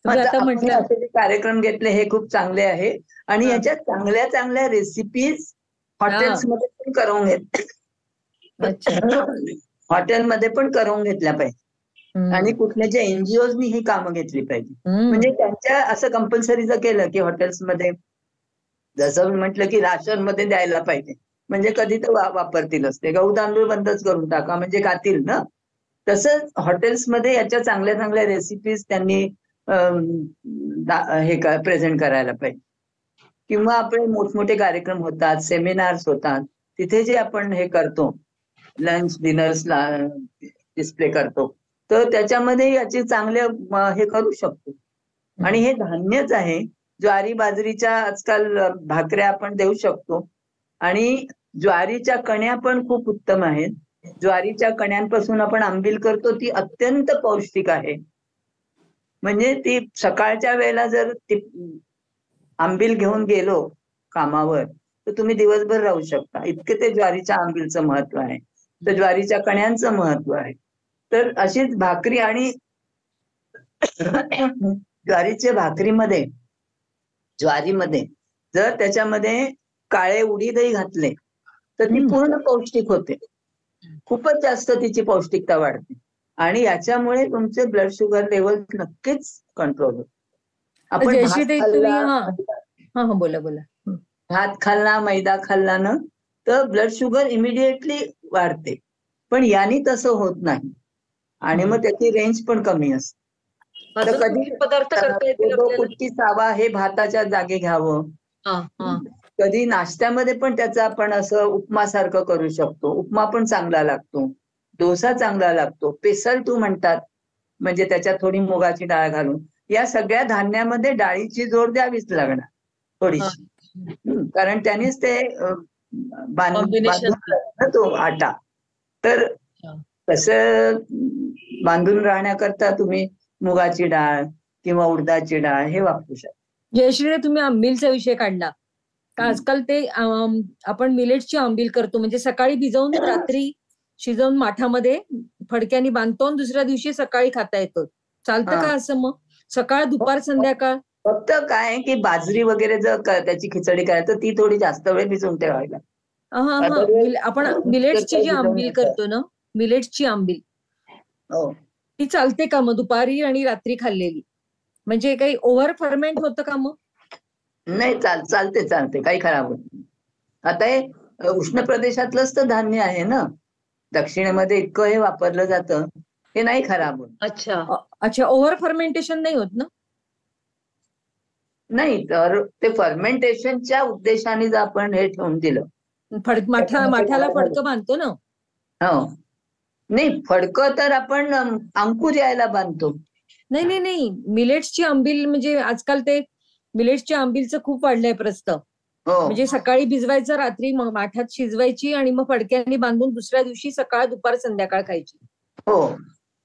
आता आपण असे जे कार्यक्रम घेतले हे खूप चांगले आहे, आणि याच्यात चांगल्या चांगल्या रेसिपीज हॉटेल्समध्ये पण करून हॉटेलमध्ये पण करून घेतल्या पाहिजे. आणि कुठल्याच्या एनजीओनी ही कामं घेतली पाहिजे. म्हणजे त्यांच्या असं कंपल्सरी जर केलं की हॉटेल्समध्ये, जसं मी म्हटलं की राशन मध्ये द्यायला पाहिजे, म्हणजे कधी तर वापरतीलच ते. गहू तांदूळ बंदच करून टाका म्हणजे खातील ना. तसंच हॉटेल्समध्ये याच्या चांगल्या चांगल्या रेसिपीज त्यांनी प्रेझेंट करायला पाहिजे. किंवा आपले मोठमोठे कार्यक्रम होतात, सेमिनार्स होतात, तिथे जे आपण हे करतो लंच डिनर्सला डिस्प्ले करतो, तर त्याच्यामध्ये याचे चांगले हे करू शकतो. आणि हे धान्यच आहे. ज्वारी बाजरीच्या आजकाल भाकऱ्या आपण देऊ शकतो. आणि ज्वारीच्या कण्या पण खूप उत्तम आहेत. ज्वारीच्या कण्यांपासून आपण आंबील करतो, ती अत्यंत पौष्टिक आहे. म्हणजे ती सकाळच्या वेळेला जर ती आंबील घेऊन गेलो कामावर, तर तुम्ही दिवसभर राहू शकता. इतके ते ज्वारीच्या आंबीलचं महत्व आहे. तर ज्वारीच्या कण्यांचं महत्व आहे. तर अशीच भाकरी आणि ज्वारीच्या भाकरीमध्ये, ज्वारीमध्ये जर त्याच्यामध्ये काळे उडीदही घातले तर ती पूर्ण पौष्टिक होते. खूपच जास्त तिची पौष्टिकता वाढते. आणि याच्यामुळे तुमचे ब्लड शुगर लेवल नक्कीच कंट्रोल होते. आपण जयश्री ताई, तुम्ही भात बोला. खाल्ला, मैदा खाल्ला ना, तर ब्लड शुगर इमिडिएटली वाढते. पण याने तसं होत नाही. आणि मग त्याची रेंज पण कमी असते. तर कधी पदार्थ करता येतील आपल्याला? कुट्टी सावा हे भाताच्या जागी घ्यावं. कधी नाश्त्यामध्ये पण त्याचं आपण असं उपमा सारखं करू शकतो. उपमा पण चांगला लागतो, डोसा चांगला लागतो. पेसल तू म्हणतात, म्हणजे त्याच्यात थोडी मुगाची डाळ घालून. या सगळ्या धान्यामध्ये डाळीची जोड द्यावीच लागणार थोडीशी, कारण त्यानेच ते बांधून तो आटा. तर तसं बांधून राहण्याकरता तुम्ही मुगाची डाळ किंवा उडदाची डाळ हे वापरू शकता. जयश्री, तुम्ही आंबीलचा विषय काढला. तर आजकाल ते आपण मिलेट्सची आंबील करतो, म्हणजे सकाळी भिजवून रात्री शिजवून माठामध्ये फडक्याने बांधतो आणि दुसऱ्या दिवशी सकाळी खाता येतो. चालतं का असं? मग सकाळ, दुपार, संध्याकाळ? फक्त काय की बाजरी वगैरे जर त्याची खिचडी करायचं तर ती थोडी जास्त वेळ भिजवून ठेवायला. आपण मिलेट्सची जी आंबील करतो ना, मिलेट्सची आंबील, ती चालते का मग दुपारी आणि रात्री खाल्लेली? म्हणजे काही ओव्हर फर्मेंट होतं का मग? नाही, चालते, काही खराब होत नाही. आता हे उष्ण प्रदेशातलंच तर धान्य आहे ना, दक्षिणेमध्ये इतकं हे वापरलं जातं, हे नाही खराब होत. अच्छा, ओव्हर फर्मेंटेशन नाही होत ना? नाही, तर ते फर्मेंटेशनच्या उद्देशाने जर आपण हे ठेवून दिलं, माठाला फडकं बांधतो ना. हो, नाही फडकं तर आपण अंकुर यायला बांधतो. नाही, मिलेट्सची आंबील म्हणजे आजकाल ते मिलेट्सच्या आंबीलचं खूप वाढलंय प्रस्त. म्हणजे सकाळी भिजवायचं, रात्री माठात शिजवायची आणि मग फडक्यांनी बांधून दुसऱ्या दिवशी सकाळ, दुपार, संध्याकाळ खायची. हो,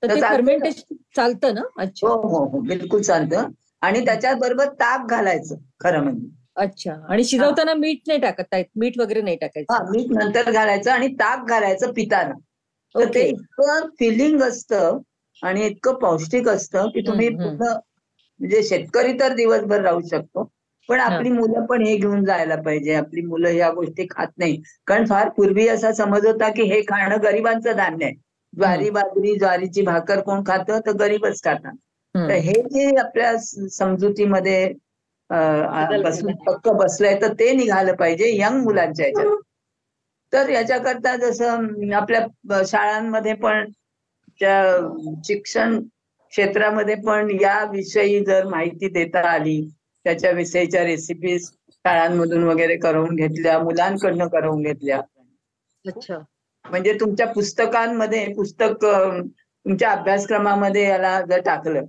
तर ते फर्मेंटेशन चालतं ना? अच्छा, हो, बिलकुल चालतं. आणि त्याच्याबरोबर ताक घालायचं खरं म्हणजे. अच्छा, आणि शिजवताना मीठ नाही टाकत, मीठ वगैरे नाही टाकायचं? मीठ नंतर घालायचं आणि ताक घालायचं पिताना. तर ते इतकं फिलिंग असतं आणि इतकं पौष्टिक असतं की तुम्ही पूर्ण, म्हणजे शेतकरी तर दिवसभर राहू शकतो, पण आपली मुलं पण हे घेऊन जायला पाहिजे. आपली मुलं या गोष्टी खात नाही, कारण फार पूर्वी असा समज होता की हे खाणं गरिबांचं धान्य आहे. ज्वारी बाजरी, ज्वारीची भाकर कोण खातं? तर गरीबच खातात. तर हे जे आपल्या समजुतीमध्ये पक्क बसलंय, तर ते निघालं पाहिजे यंग मुलांच्या ह्याच्यात. तर याच्याकरता जसं आपल्या शाळांमध्ये पण, शिक्षण क्षेत्रामध्ये पण या विषयी जर माहिती देता आली, त्याच्याविषयीच्या रेसिपीज शाळांमधून वगैरे करून घेतल्या, मुलांकडनं करून घेतल्या. अच्छा, म्हणजे तुमच्या पुस्तकांमध्ये, तुमच्या अभ्यासक्रमामध्ये याला जर टाकलं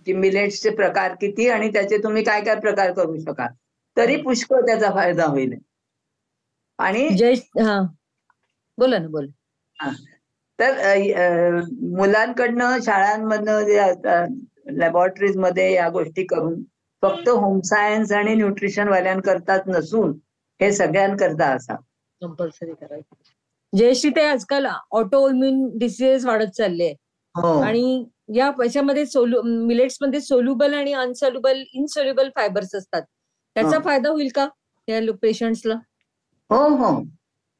की मिलेट्सचे प्रकार किती आणि त्याचे तुम्ही काय काय प्रकार करू शकाल, तरी पुष्कळ त्याचा फायदा होईल. आणि बोला ना. तर मुलांकडनं, शाळांमधनं जे लॅबोरेटरीज मध्ये या गोष्टी करून फक्त होम सायन्स आणि न्यूट्रिशन वाल्यांकरताच नसून हे सगळ्यांकरता असा कंपल्सरी करायचं. जयश्री, ते आजकाल ऑटो इम्युन डिसीजेस वाढत चालले, आणि या पैशामध्ये मिलेट्स मध्ये सोल्युबल आणि इनसोल्युबल फायबर्स असतात. त्याचा फायदा होईल का या पेशंट्सला? हो,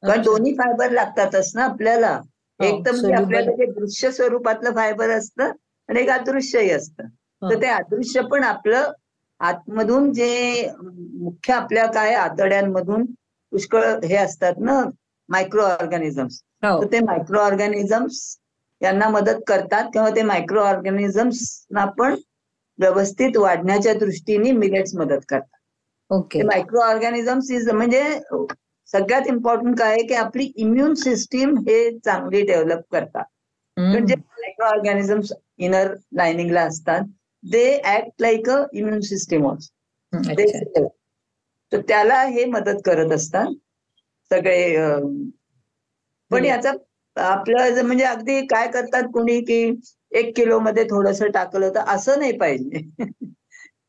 कारण दोन्ही फायबर लागतातच ना आपल्याला. एक तर म्हणजे आपल्याला जे दृश्य स्वरूपातलं फायबर असतं आणि एक अदृश्यही असतं. तर ते अदृश्य पण आपलं आतमधून जे मुख्य आपल्या काय आतड्यांमधून पुष्कळ हे असतात ना, मायक्रो ऑर्गॅनिझम्स. तर ते मायक्रो ऑर्गॅनिझम्स यांना मदत करतात, किंवा ते मायक्रो ऑर्गॅनिझम्सना पण व्यवस्थित वाढण्याच्या दृष्टीने मिलेट्स मदत करतात. ते मायक्रो ऑर्गॅनिझम्स म्हणजे सगळ्यात इम्पॉर्टंट काय आहे की आपली इम्युन सिस्टीम हे चांगली डेव्हलप करतात. म्हणजे मायक्रो ऑर्गॅनिझम्स इनर लाइनिंगला असतात, दे act like a immune system also. तर त्याला हे मदत करत असतात सगळे. पण याचा आपलं म्हणजे अगदी काय करतात कोणी की 1 किलो मध्ये थोडस टाकलं तर असं नाही पाहिजे.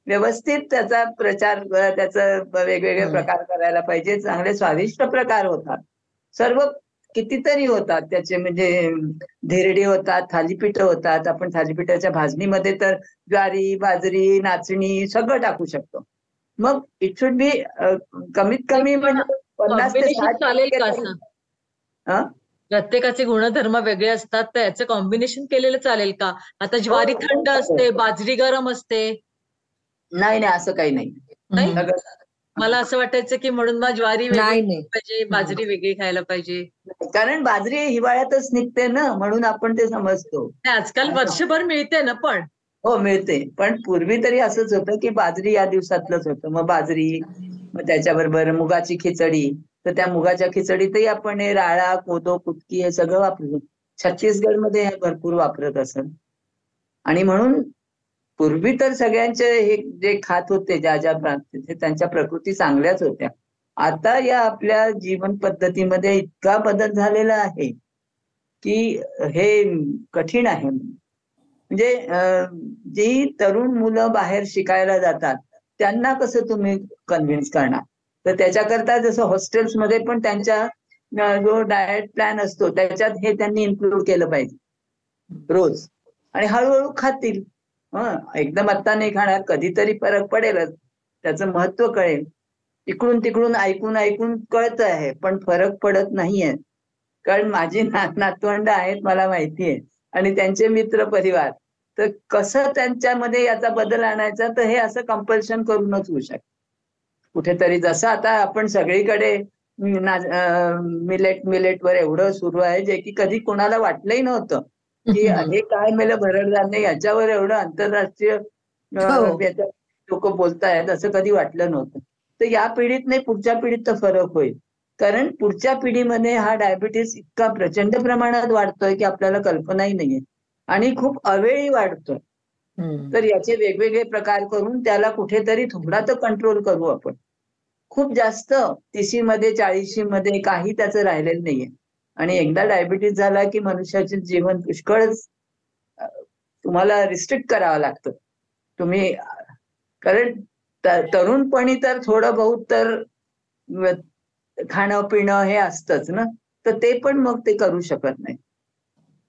व्यवस्थित त्याचा प्रचार, त्याचा वेगवेगळे प्रकार करायला पाहिजे. चांगले स्वादिष्ट प्रकार होतात सर्व, कितीतरी होतात त्याचे. म्हणजे धिरडी होतात, थालीपीठ होतात. आपण थालीपीठाच्या भाजणीमध्ये तर ज्वारी, बाजरी, नाचणी सगळं टाकू शकतो. मग इट शुड बी कमीत कमी म्हणजे 50 ते 60 चालेल का तरी. असं? प्रत्येकाचे गुणधर्म वेगळे असतात, तर याचं कॉम्बिनेशन केलेलं चालेल का? आता ज्वारी थंड असते, बाजरी गरम असते. नाही नाही, असं काही नाही. मला असं वाटायचं की म्हणून मग ज्वारी वेगळी नाही. पाहिजे, बाजरी वेगळी खायला पाहिजे. कारण बाजरी हिवाळ्यातच निघते ना, म्हणून आपण ते समजतो. आजकाल वर्षभर मिळते ना. पण हो मिळते, पण पूर्वी तरी असंच होतं की बाजरी या दिवसातलंच होतं. मग बाजरी, मग त्याच्याबरोबर मुगाची खिचडी. तर त्या मुगाच्या खिचडीतही आपण हे राळा, कोदो, कुटकी हे सगळं वापरतो. छत्तीसगडमध्ये हे भरपूर वापरत असत. आणि म्हणून पूर्वी तर सगळ्यांचे हे जे खात होते ज्या ज्या प्रांतात, त्यांच्या प्रकृती चांगल्याच होत्या. आता या आपल्या जीवन पद्धतीमध्ये इतका बदल झालेला आहे की हे कठीण आहे. म्हणजे जी तरुण मुलं बाहेर शिकायला जातात त्यांना कसं तुम्ही कन्व्हिन्स करणार? तर त्याच्याकरता जसं हॉस्टेल्समध्ये पण त्यांच्या जो डाएट प्लॅन असतो त्याच्यात हे त्यांनी इन्क्लूड केलं पाहिजे रोज. आणि हळूहळू खातील. एकदम आत्ता नाही खाणार, कधीतरी फरक पडेलच, त्याचं महत्व कळेल. इकडून तिकडून ऐकून ऐकून कळत आहे, पण फरक पडत नाहीये. कारण माझी नातवंड आहेत, मला माहिती आहे, आणि त्यांचे मित्र परिवार. तर कसं त्यांच्यामध्ये याचा बदल आणायचा, तर हे असं कंपल्शन करूनच होऊ शकतं कुठेतरी. जसं आता आपण सगळीकडे मिलेटवर एवढं सुरू आहे, जे की कधी कोणाला वाटलंही नव्हतं की हे काय मेलं भरडधान्य, याच्यावर एवढं आंतरराष्ट्रीय लोक बोलतायत, असं कधी वाटलं नव्हतं. तर या पिढीत नाही, पुढच्या पिढीत तर फरक होईल. कारण पुढच्या पिढीमध्ये हा डायबिटीस इतका प्रचंड प्रमाणात वाढतोय की आपल्याला कल्पनाही नाहीये, आणि खूप अवेळी वाढतोय. तर याचे वेगवेगळे प्रकार करून त्याला कुठेतरी थोडा तर कंट्रोल करू आपण. खूप जास्त 30 मध्ये 40 मध्ये काही त्याचं राहिलेलं नाहीये. आणि एकदा डायबिटीस झाला की मनुष्याचे जीवन पुष्कळच तुम्हाला रिस्ट्रिक्ट करावं लागतं. तुम्ही कारण तरुणपणी तर थोडं बहुत तर खाणं पिणं हे असतंच ना, तर ते पण मग ते करू शकत नाही.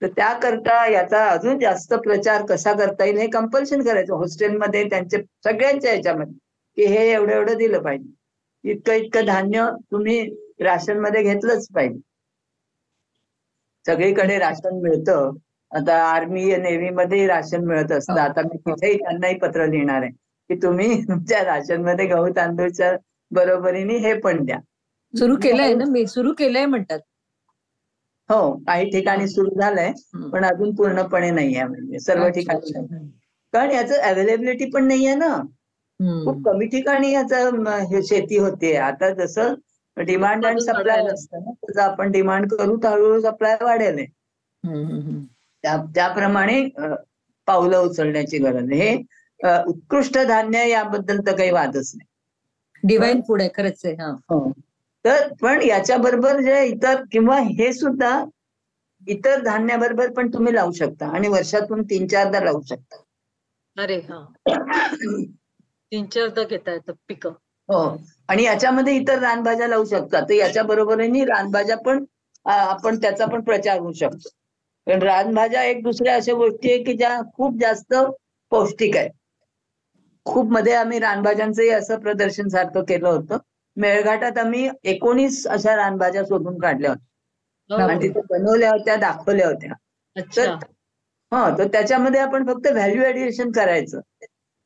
तर त्याकरता याचा अजून जास्त प्रचार कसा करता येईल हे कंपल्शन करायचं हॉस्टेलमध्ये, त्यांचे सगळ्यांच्या ह्याच्यामध्ये, की हे एवढं एवढं दिलं पाहिजे, इतकं इतकं धान्य तुम्ही राशन मध्ये घेतलंच पाहिजे. सगळीकडे राशन मिळतं. आता आर्मी नेव्ही मध्ये राशन मिळत असतं. आता मी तिथेही त्यांनाही पत्र लिहिणार आहे की तुम्ही तुमच्या राशन मध्ये गहू तांदूळच्या बरोबरीने हे पण द्या. सुरू केलंय ना, मी सुरू केलंय म्हणतात. हो, काही ठिकाणी सुरू झालंय, पण अजून पूर्णपणे नाहीये. म्हणजे सर्व ठिकाणी नाही, कारण याचं अवेलेबिलिटी पण नाहीये ना. खूप कमी ठिकाणी याचं शेती होते. आता जसं डिमांड अँड सप्लाय असतं ना, तसं आपण डिमांड करू तर हळूहळू सप्लाय वाढेल. त्याप्रमाणे पावलं उचलण्याची गरज आहे. हे उत्कृष्ट धान्य याबद्दल तर काही वादच नाही, डिवाइन फूड आहे खरंच आहे. तर पण याच्याबरोबर जे इतर, किंवा हे सुद्धा इतर धान्याबरोबर पण तुम्ही लावू शकता, आणि वर्षातून 3-4दा लावू शकता. अरे हा 3-4दा घेता येतं पिकं. हो, आणि याच्यामध्ये इतर रानभाज्या लावू शकता. तर याच्या बरोबरीने रानभाज्या पण आपण त्याचा पण प्रचार होऊ शकतो. कारण रानभाज्या एक दुसऱ्या अशा गोष्टी आहे की ज्या खूप जास्त पौष्टिक आहेत. खूप मध्ये आम्ही रानभाज्यांचंही असं प्रदर्शन सारखं केलं होतं. मेळघाटात आम्ही 19 अशा रानभाज्या शोधून काढल्या होत्या आणि तिथे बनवल्या होत्या, दाखवल्या होत्या. तर त्याच्यामध्ये आपण फक्त व्हॅल्यू ऍडिशन करायचं.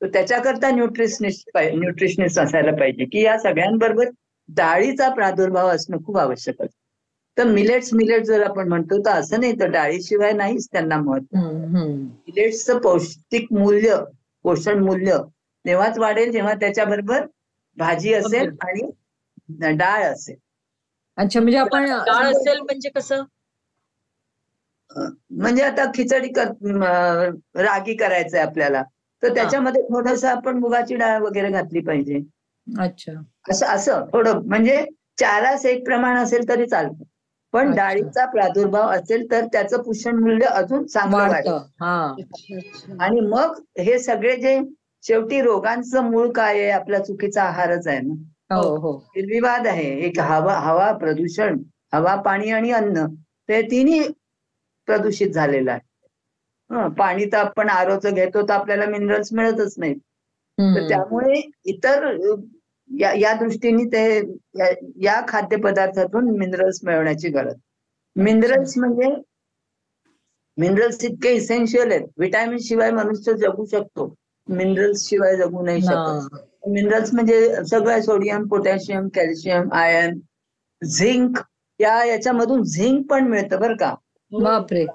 तर त्याच्याकरता न्यूट्रिशनिस्ट असायला पाहिजे की या सगळ्यांबरोबर डाळीचा प्रादुर्भाव असणं खूप आवश्यक असतं. तर मिलेट्स जर आपण म्हणतो तर असं नाही, तर डाळीशिवाय नाहीच त्यांना महत्व. मिलेट्सचं पौष्टिक मूल्य, पोषण मूल्य तेव्हाच वाढेल जेव्हा त्याच्याबरोबर भाजी असेल आणि डाळ असेल. अच्छा, म्हणजे आपण डाळ असेल म्हणजे कसं? म्हणजे आता खिचडी रागी करायचंय आपल्याला, तर त्याच्यामध्ये थोडस आपण मुगाची डाळ वगैरे घातली पाहिजे. अच्छा असं असं थोडं म्हणजे 4 एक प्रमाण असेल तरी चालतं, पण अच्छा. डाळीचा प्रादुर्भाव असेल तर त्याचं पोषण मूल्य अजून चांगलं वाढतं. वाढतं. हा अच्छा अच्छा. आणि मग हे सगळे जे शेवटी रोगांचं मूळ काय आहे, आपला चुकीचा आहारच आहे ना. हो हो निर्विवाद आहे. एक हवा प्रदूषण, हवा, पाणी आणि अन्न, ते तिन्ही प्रदूषित झालेलं आहे. पाणी तर आपण आरोचं घेतो तर आपल्याला मिनरल्स मिळतच नाहीत. तर त्यामुळे इतर या दृष्टीने ते या खाद्यपदार्थातून मिनरल्स मिळवण्याची गरज. मिनरल्स म्हणजे मिनरल्स इतके इसेन्शियल आहेत. व्हिटॅमिन शिवाय मनुष्य जगू शकतो, मिनरल्स शिवाय जगू नाही शकत. मिनरल्स म्हणजे सगळं sodium, potassium, calcium, iron, zinc. याच्यामधून झिंक पण मिळतं बरं का. बापरे.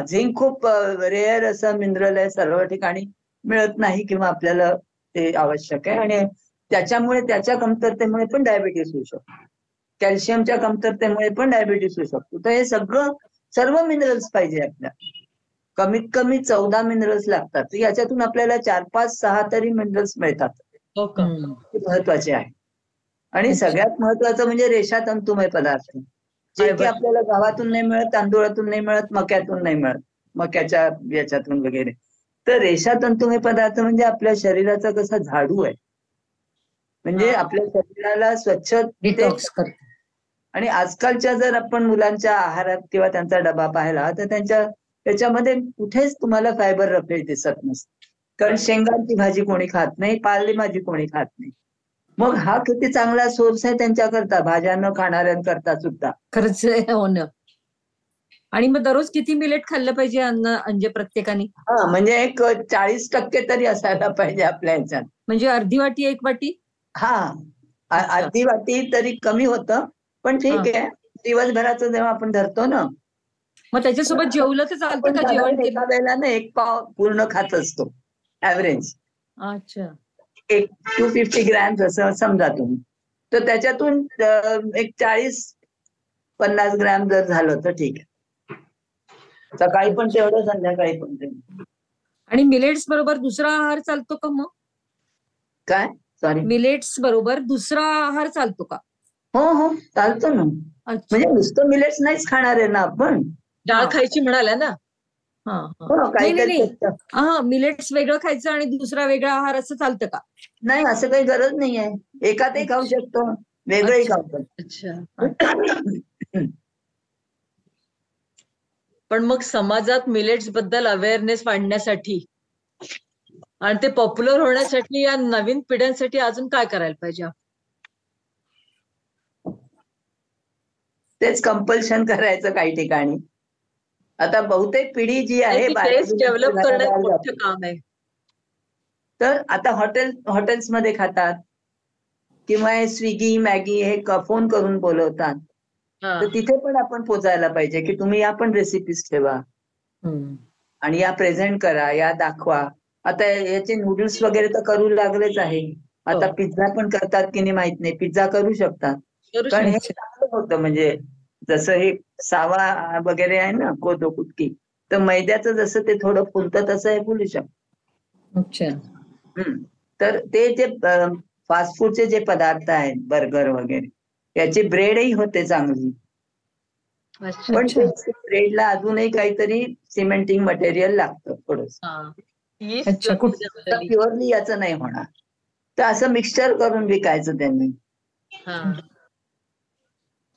झिंक खूप रेअर असं मिनरल आहे, सर्व ठिकाणी मिळत नाही किंवा आपल्याला ते आवश्यक आहे. आणि त्याच्यामुळे त्याच्या कमतरतेमुळे पण डायबिटीस होऊ शकतो, कॅल्शियमच्या कमतरतेमुळे पण डायबिटीस होऊ शकतो. तर हे सर्व मिनरल्स पाहिजे आपल्याला. कमीत कमी 14 मिनरल्स लागतात. तर याच्यातून आपल्याला 4, 5, 6 तरी मिनरल्स मिळतात. हो का? हे महत्वाचे आहे. आणि सगळ्यात महत्वाचं म्हणजे रेषा तंतुमय पदार्थ, जे की आपल्याला गव्हातून नाही मिळत, तांदूळातून नाही मिळत, मक्यातून नाही मिळत, मक्याच्या याच्यातून वगैरे. तर रेषा तंतुमय पदार्थ म्हणजे आपल्या शरीराचा कसा झाडू आहे, म्हणजे आपल्या शरीराला स्वच्छ डिटॉक्स करतो. आणि आजकालच्या जर आपण मुलांच्या आहारात किंवा त्यांचा डबा पाहिला तर त्याच्यामध्ये कुठेच तुम्हाला फायबर रफेल दिसत नसतं. कारण शेंगांची भाजी कोणी खात नाही, पालेभाजी कोणी खात नाही. मग हा किती चांगला सोर्स आहे त्यांच्याकरता, भाज्या न खाणाऱ्यांकरता सुद्धा. खरंच हो ना. आणि मग दररोज किती मिलेट खाल्लं पाहिजे अन्न म्हणजे प्रत्येकाने? म्हणजे एक 40% तरी असायला पाहिजे आपल्या ह्याच्यात. म्हणजे अर्धी वाटी, 1 वाटी? अर्धी वाटी तरी कमी होतं, पण ठीक आहे. दिवसभराचं जेव्हा आपण धरतो ना, मग त्याच्यासोबत जेवलं तर चालतं आपण का? जेवण साधारण केलं? एका वेळेला ना 1 पाव पूर्ण खात असतो ऍव्हरेज. अच्छा. एक 250 ग्रॅम्स असं समजा तुम्ही. तर त्याच्यातून एक 40-50 ग्रॅम जर झालं तर ठीक आहे. सकाळी पण तेवढं, संध्याकाळी पण तेवढं. आणि मिलेट्स बरोबर दुसरा आहार चालतो का मग? काय? सॉरी. मिलेट्स बरोबर दुसरा आहार चालतो का? हो चालतो ना. म्हणजे नुसतं मिलेट्स नाहीच खाणार आहे ना आपण. डाळ खायची म्हणाल्या ना? काहीतरी. मिलेट्स वेगळं खायचं आणि दुसरा वेगळा आहार असं चालतं का? नाही, असं काही गरज नाही आहे. एकातही खाऊ शकतो, वेगळंही खाऊ शकतो. अच्छा. पण मग समाजात मिलेट्स बद्दल अवेअरनेस वाढण्यासाठी आणि ते पॉप्युलर होण्यासाठी या नवीन पिढ्यांसाठी अजून काय करायला पाहिजे? तेच कंपल्शन करायचं काही ठिकाणी. आता बहुतेक पिढी जी आहे डेव्हलप करण्यात मोठं काम आहे. तर आता हॉटेल्समध्ये खातात किंवा स्विगी, मॅगी हे फोन करून बोलवतात. तर तिथे पण आपण पोचायला पाहिजे की तुम्ही या पण रेसिपीज ठेवा आणि या प्रेझेंट करा, या दाखवा. आता याचे नूडल्स वगैरे तर करू लागलेच आहे. आता पिझ्झा पण करतात की नाही माहित नाही, पिझ्झा करू शकतात. कारण हे चांगलं होतं, म्हणजे जसं हे सावा वगैरे आहे ना, कोदो कुटकी, तर मैद्याचं जसं ते थोडं फुलतं तसं हे फुलू शकतं. अच्छा. तर ते जे फास्ट फूडचे जे पदार्थ आहेत, बर्गर वगैरे, याची ब्रेडही होते चांगली. पण ब्रेडला अजूनही काहीतरी सिमेंटिंग मटेरियल लागतं थोडंसं. प्युअरली याचं नाही होणार. तर असं मिक्सचर करून विकायचं त्यांनी.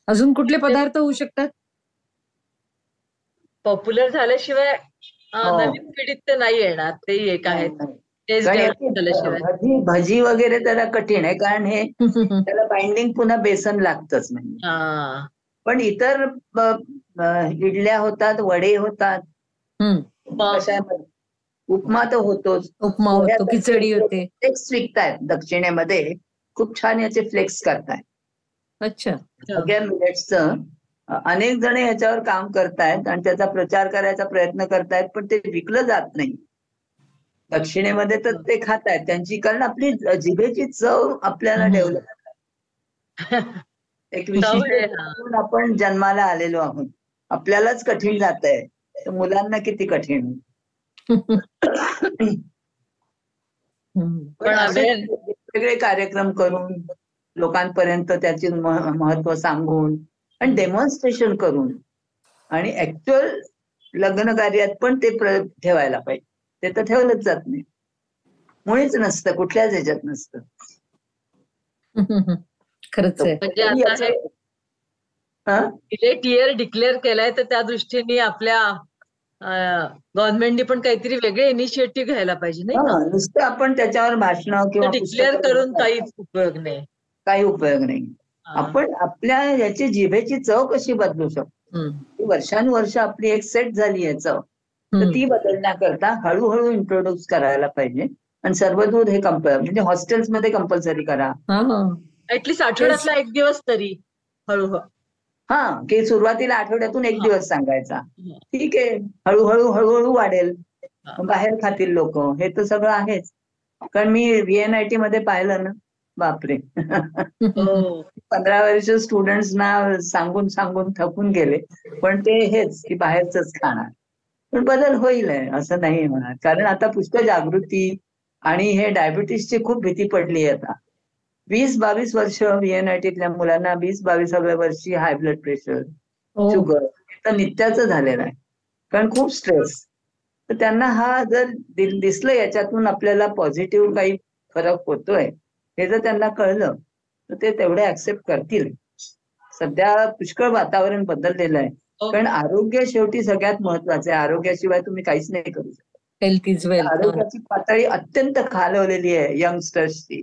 अजून कुठले पदार्थ होऊ शकतात? पॉप्युलर झाल्याशिवाय नवीन पिढीत ते नाही येणार. ते एक आहे. भजी वगैरे जरा कठीण आहे, कारण हे त्याला बाइंडिंग पुन्हा बेसन लागतच नाही. पण इतर इडल्या होतात, वडे होतात, कशामध्ये उपमा तर होतोच, उपमा होतो, खिचडी होते. फ्लेक्स विकतायत दक्षिणेमध्ये, खूप छान याचे फ्लेक्स करतायत. अच्छा. सगळ्या मिलेट्सचं अनेक जण याच्यावर काम करतायत आणि त्याचा प्रचार करायचा प्रयत्न करतायत, पण ते विकलं जात नाही दक्षिणेमध्ये. तर ते खातायत त्यांची, कारण आपली जिभेची चव आपल्याला डेव्हलप एक सवय, विशिष्ट हा. म्हणून आपण जन्माला आलेलो आहोत. आपल्यालाच कठीण जात आहे, तर मुलांना किती कठीण. पण पण असे अभय, वेगवेगळे कार्यक्रम करून लोकांपर्यंत त्याचे महत्व सांगून आणि डेमॉन्स्ट्रेशन करून आणि ऍक्च्युअल लग्न कार्यात पण ते ठेवायला पाहिजे. ते तर ठेवलंच जात नाही, मुळीच नसतं, कुठल्याच ह्याच्यात नसतं. खरंच आहे. म्हणजे आता हे हं? इलेक्ट इयर डिक्लेअर केलाय, तर त्या दृष्टीने आपल्या गव्हर्नमेंटनी पण काहीतरी वेगळे इनिशिएटिव्ह घ्यायला पाहिजे, नाही का? नुसतं आपण त्याच्यावर भाषणं किंवा डिक्लेअर पुस्तकं करून लिहून काहीच उपयोग नाही. काही उपयोग नाही. हा. आपण आपल्या याची जिभेची चव कशी बदलू शकतो? हम्म. ती वर्षानुवर्ष आपली एक सेट झाली आहे चव, तर ती बदलण्याकरता हळूहळू इंट्रोड्यूस करायला पाहिजे. आणि सर्वदूर हे म्हणजे हॉस्टेल्समध्ये कंपल्सरी करा. ऍटलीस्ट आठवड्यातला एक दिवस तरी हळूहळू. की सुरुवातीला आठवड्यातून एक हा. दिवस सांगायचा. ठीक आहे, हळूहळू हळूहळू वाढेल. हा. बाहेर खातील लोक, हे तर सगळं आहेच. कारण मी VNIT मध्ये पाहिलं ना, बापरे. हो. 15 वर्ष स्टुडंट्सना सांगून सांगून थकून गेले, पण ते हेच की बाहेरच खाणार. पण बदल होईल असं नाही होणार, कारण आता पुष्कळ जागृती आणि हे डायबिटीसची खूप भीती पडली आहे आता. 20-22 वर्ष VNITतल्या मुलांना 20-22व्या वर्षी हाय ब्लड प्रेशर, शुगर तर नित्याचं झालेलं आहे, कारण खूप स्ट्रेस. तर त्यांना हा जर दिसलं याच्यातून आपल्याला पॉझिटिव्ह काही फरक होतोय, हे जर त्यांना कळलं तर ते तेवढे ऍक्सेप्ट करतील. सध्या पुष्कळ वातावरण बदललेलं आहे, कारण आरोग्य शेवटी सगळ्यात महत्वाचं आहे. आरोग्याशिवाय तुम्ही काहीच नाही करू शकत. Health is wealth. आरोग्याची पातळी अत्यंत खालवलेली आहे यंगस्टर्सची.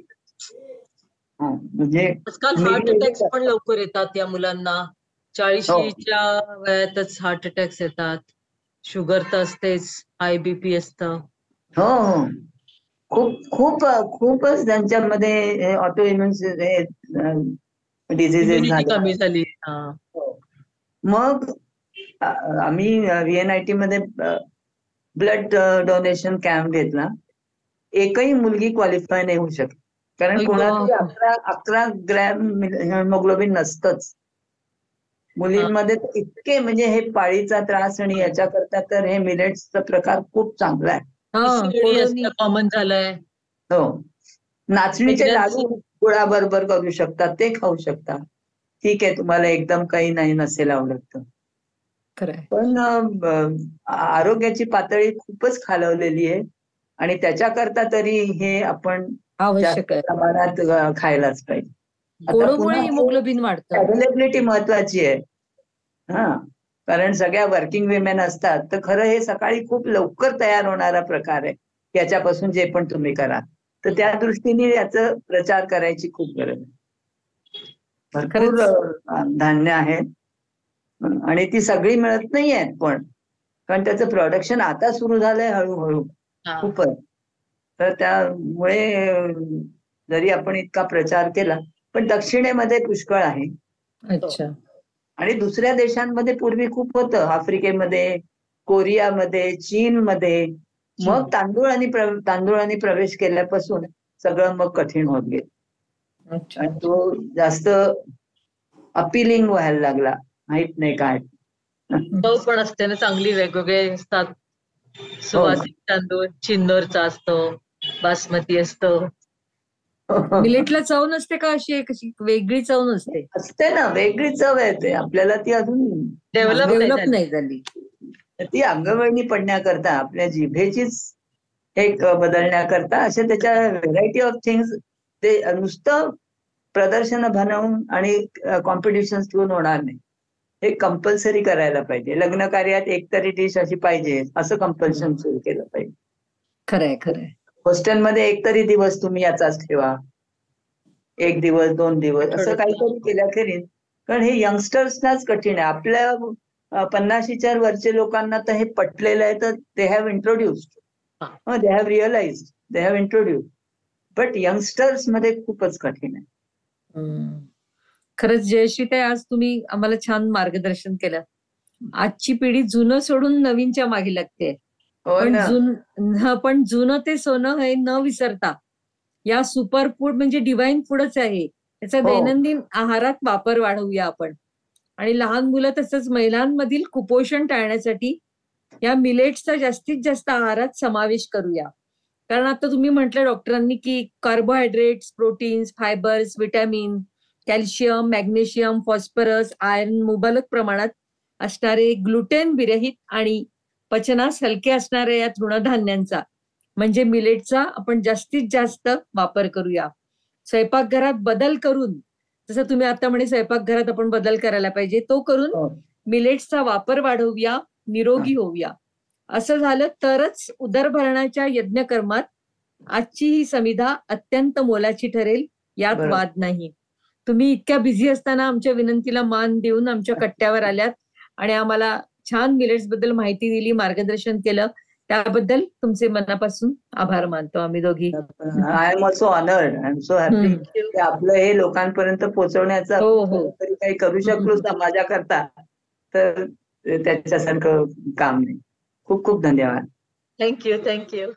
म्हणजे आजकाल हार्ट अटॅक्स पण लवकर येतात या मुलांना. 40च्या वयातच हार्ट अटॅक्स येतात. शुगर तर असतेच, हाय BP असतं. हो हो, खूप खूपच त्यांच्यामध्ये ऑटो इम्युन डिझिजेस इम्युनिटी झाले. कमी झाली. मग आम्ही VNIT मध्ये ब्लड डोनेशन कॅम्प घेतला. एकही मुलगी क्वालिफाय नाही होऊ शकत, कारण कोणातरी 11 ग्रॅम हिमोग्लोबिन नसतंच. मुलींमध्ये इतके, म्हणजे हे पाळीचा त्रास आणि याच्याकरता तर हे मिलेट्सचा प्रकार खूप चांगला आहे. कॉमन झालंय. हो, नाचणीचे लाडू गुळाबरोबर करू शकतात, ते खाऊ शकता. ठीक आहे, तुम्हाला एकदम काही नाही नसेल आवडत, पण आरोग्याची पातळी खूपच खालवलेली आहे आणि त्याच्याकरता तरी हे आपण जास्त प्रमाणात खायलाच पाहिजे. आता पुन्हा हिमोग्लोबिन वाढतं. अवेलेबिलिटी महत्वाची आहे. कारण सगळ्या वर्किंग विमेन असतात, तर खरं हे सकाळी खूप लवकर तयार होणारा प्रकार आहे. याच्यापासून जे पण तुम्ही करा, तर त्या दृष्टीने याचा प्रचार करायची खूप गरज आहे. भरपूर धान्य आहे आणि ती सगळी मिळत नाहीये, पण कारण त्याचं प्रोडक्शन आता सुरू झालंय हळूहळू खूपच. तर त्यामुळे जरी आपण इतका प्रचार केला, पण दक्षिणेमध्ये पुष्कळ आहे. आणि दुसऱ्या देशांमध्ये पूर्वी खूप होतं, आफ्रिकेमध्ये, कोरियामध्ये, चीनमध्ये. मग तांदूळाने प्रवेश केल्यापासून सगळं मग कठीण होत गेलं आणि तो जास्त अपिलिंग व्हायला लागला. माहित नाही काय चव पण असते ना चांगली, वेगवेगळे असतात. सुवासिक तांदूळ, चिन्नोरचा असतो, बासमती असतो. मिलेटला चव नसते का अशी, कशी वेगळी चव नसते? असते ना, वेगळी चव आहे. ते आपल्याला ती अजून डेव्हलप नाही झाली. ती अंगवळणी पडण्याकरता, आपल्या जिभेचीच एक बदलण्याकरता अशा त्याच्या व्हेरायटी ऑफ थिंग्स. ते नुसतं प्रदर्शन बनवून आणि कॉम्पिटिशन ठेवून होणार नाही. हे कंपल्सरी करायला पाहिजे. लग्न कार्यात एकतरी डिश अशी पाहिजे, असं कंपल्शन सुरू केलं पाहिजे. खरंय. हॉस्टेलमध्ये एकतरी दिवस तुम्ही याचाच ठेवा, 1 दिवस 2 दिवस असं काहीतरी केल्याखेरीज. कारण हे यंगस्टर्सनाच कठीण आहे. आपल्या 50च्या वरच्या लोकांना तर हे पटलेलं आहे, तर they have introduced, they have realised, they have introduced. But youngsters मध्ये खूपच कठीण आहे. खरंच जयश्री ताई, आज तुम्ही आम्हाला छान मार्गदर्शन केलं. आजची पिढी जुनं सोडून नवीनच्या मागे लागते, पण जुनं ते सोनं हे न विसरता या सुपर फूड म्हणजे डिवाइन फूडच आहे, याचा हो. दैनंदिन आहारात वापर वाढवूया आपण. आणि लहान मुलं तसंच महिलांमधील कुपोषण टाळण्यासाठी या मिलेट्सचा जास्तीत जास्त आहारात समावेश करूया. कारण आता तुम्ही म्हटलं डॉक्टरांनी की carbohydrates, proteins, fibres, vitamin, calcium, magnesium, phosphorus, iron मुबलक प्रमाणात असणारे ग्लुटेन विरहित आणि पचनास हलके असणाऱ्या या तृणधान्यांचा म्हणजे मिलेटचा आपण जास्तीत जास्त वापर करूया. स्वयंपाकघरात बदल करून, जसं तुम्ही आता म्हणे स्वयंपाकघरात आपण बदल करायला पाहिजे, तो करून हो. मिलेट्सचा वापर वाढवूया, निरोगी होऊया. असं झालं तरच उदरभरणाच्या यज्ञकर्मात आजची ही समिधा अत्यंत मोलाची ठरेल, यात बरोबर. वाद नाही. तुम्ही इतक्या बिझी असताना आमच्या विनंतीला मान देऊन आमच्या कट्ट्यावर आल्यात आणि आम्हाला छान मिलेट्स बद्दल माहिती दिली, मार्गदर्शन केलं, त्याबद्दल तुमचे मनापासून आभार मानतो आम्ही दोघी. I am also honoured, I am so happy की आपलं हे लोकांपर्यंत पोहोचवण्याचं हो, आपण हो. तरी काही करू शकलो समाजाकरता, तर त्याच्यासारखं काम नाही. खूप खूप धन्यवाद. थँक्यू.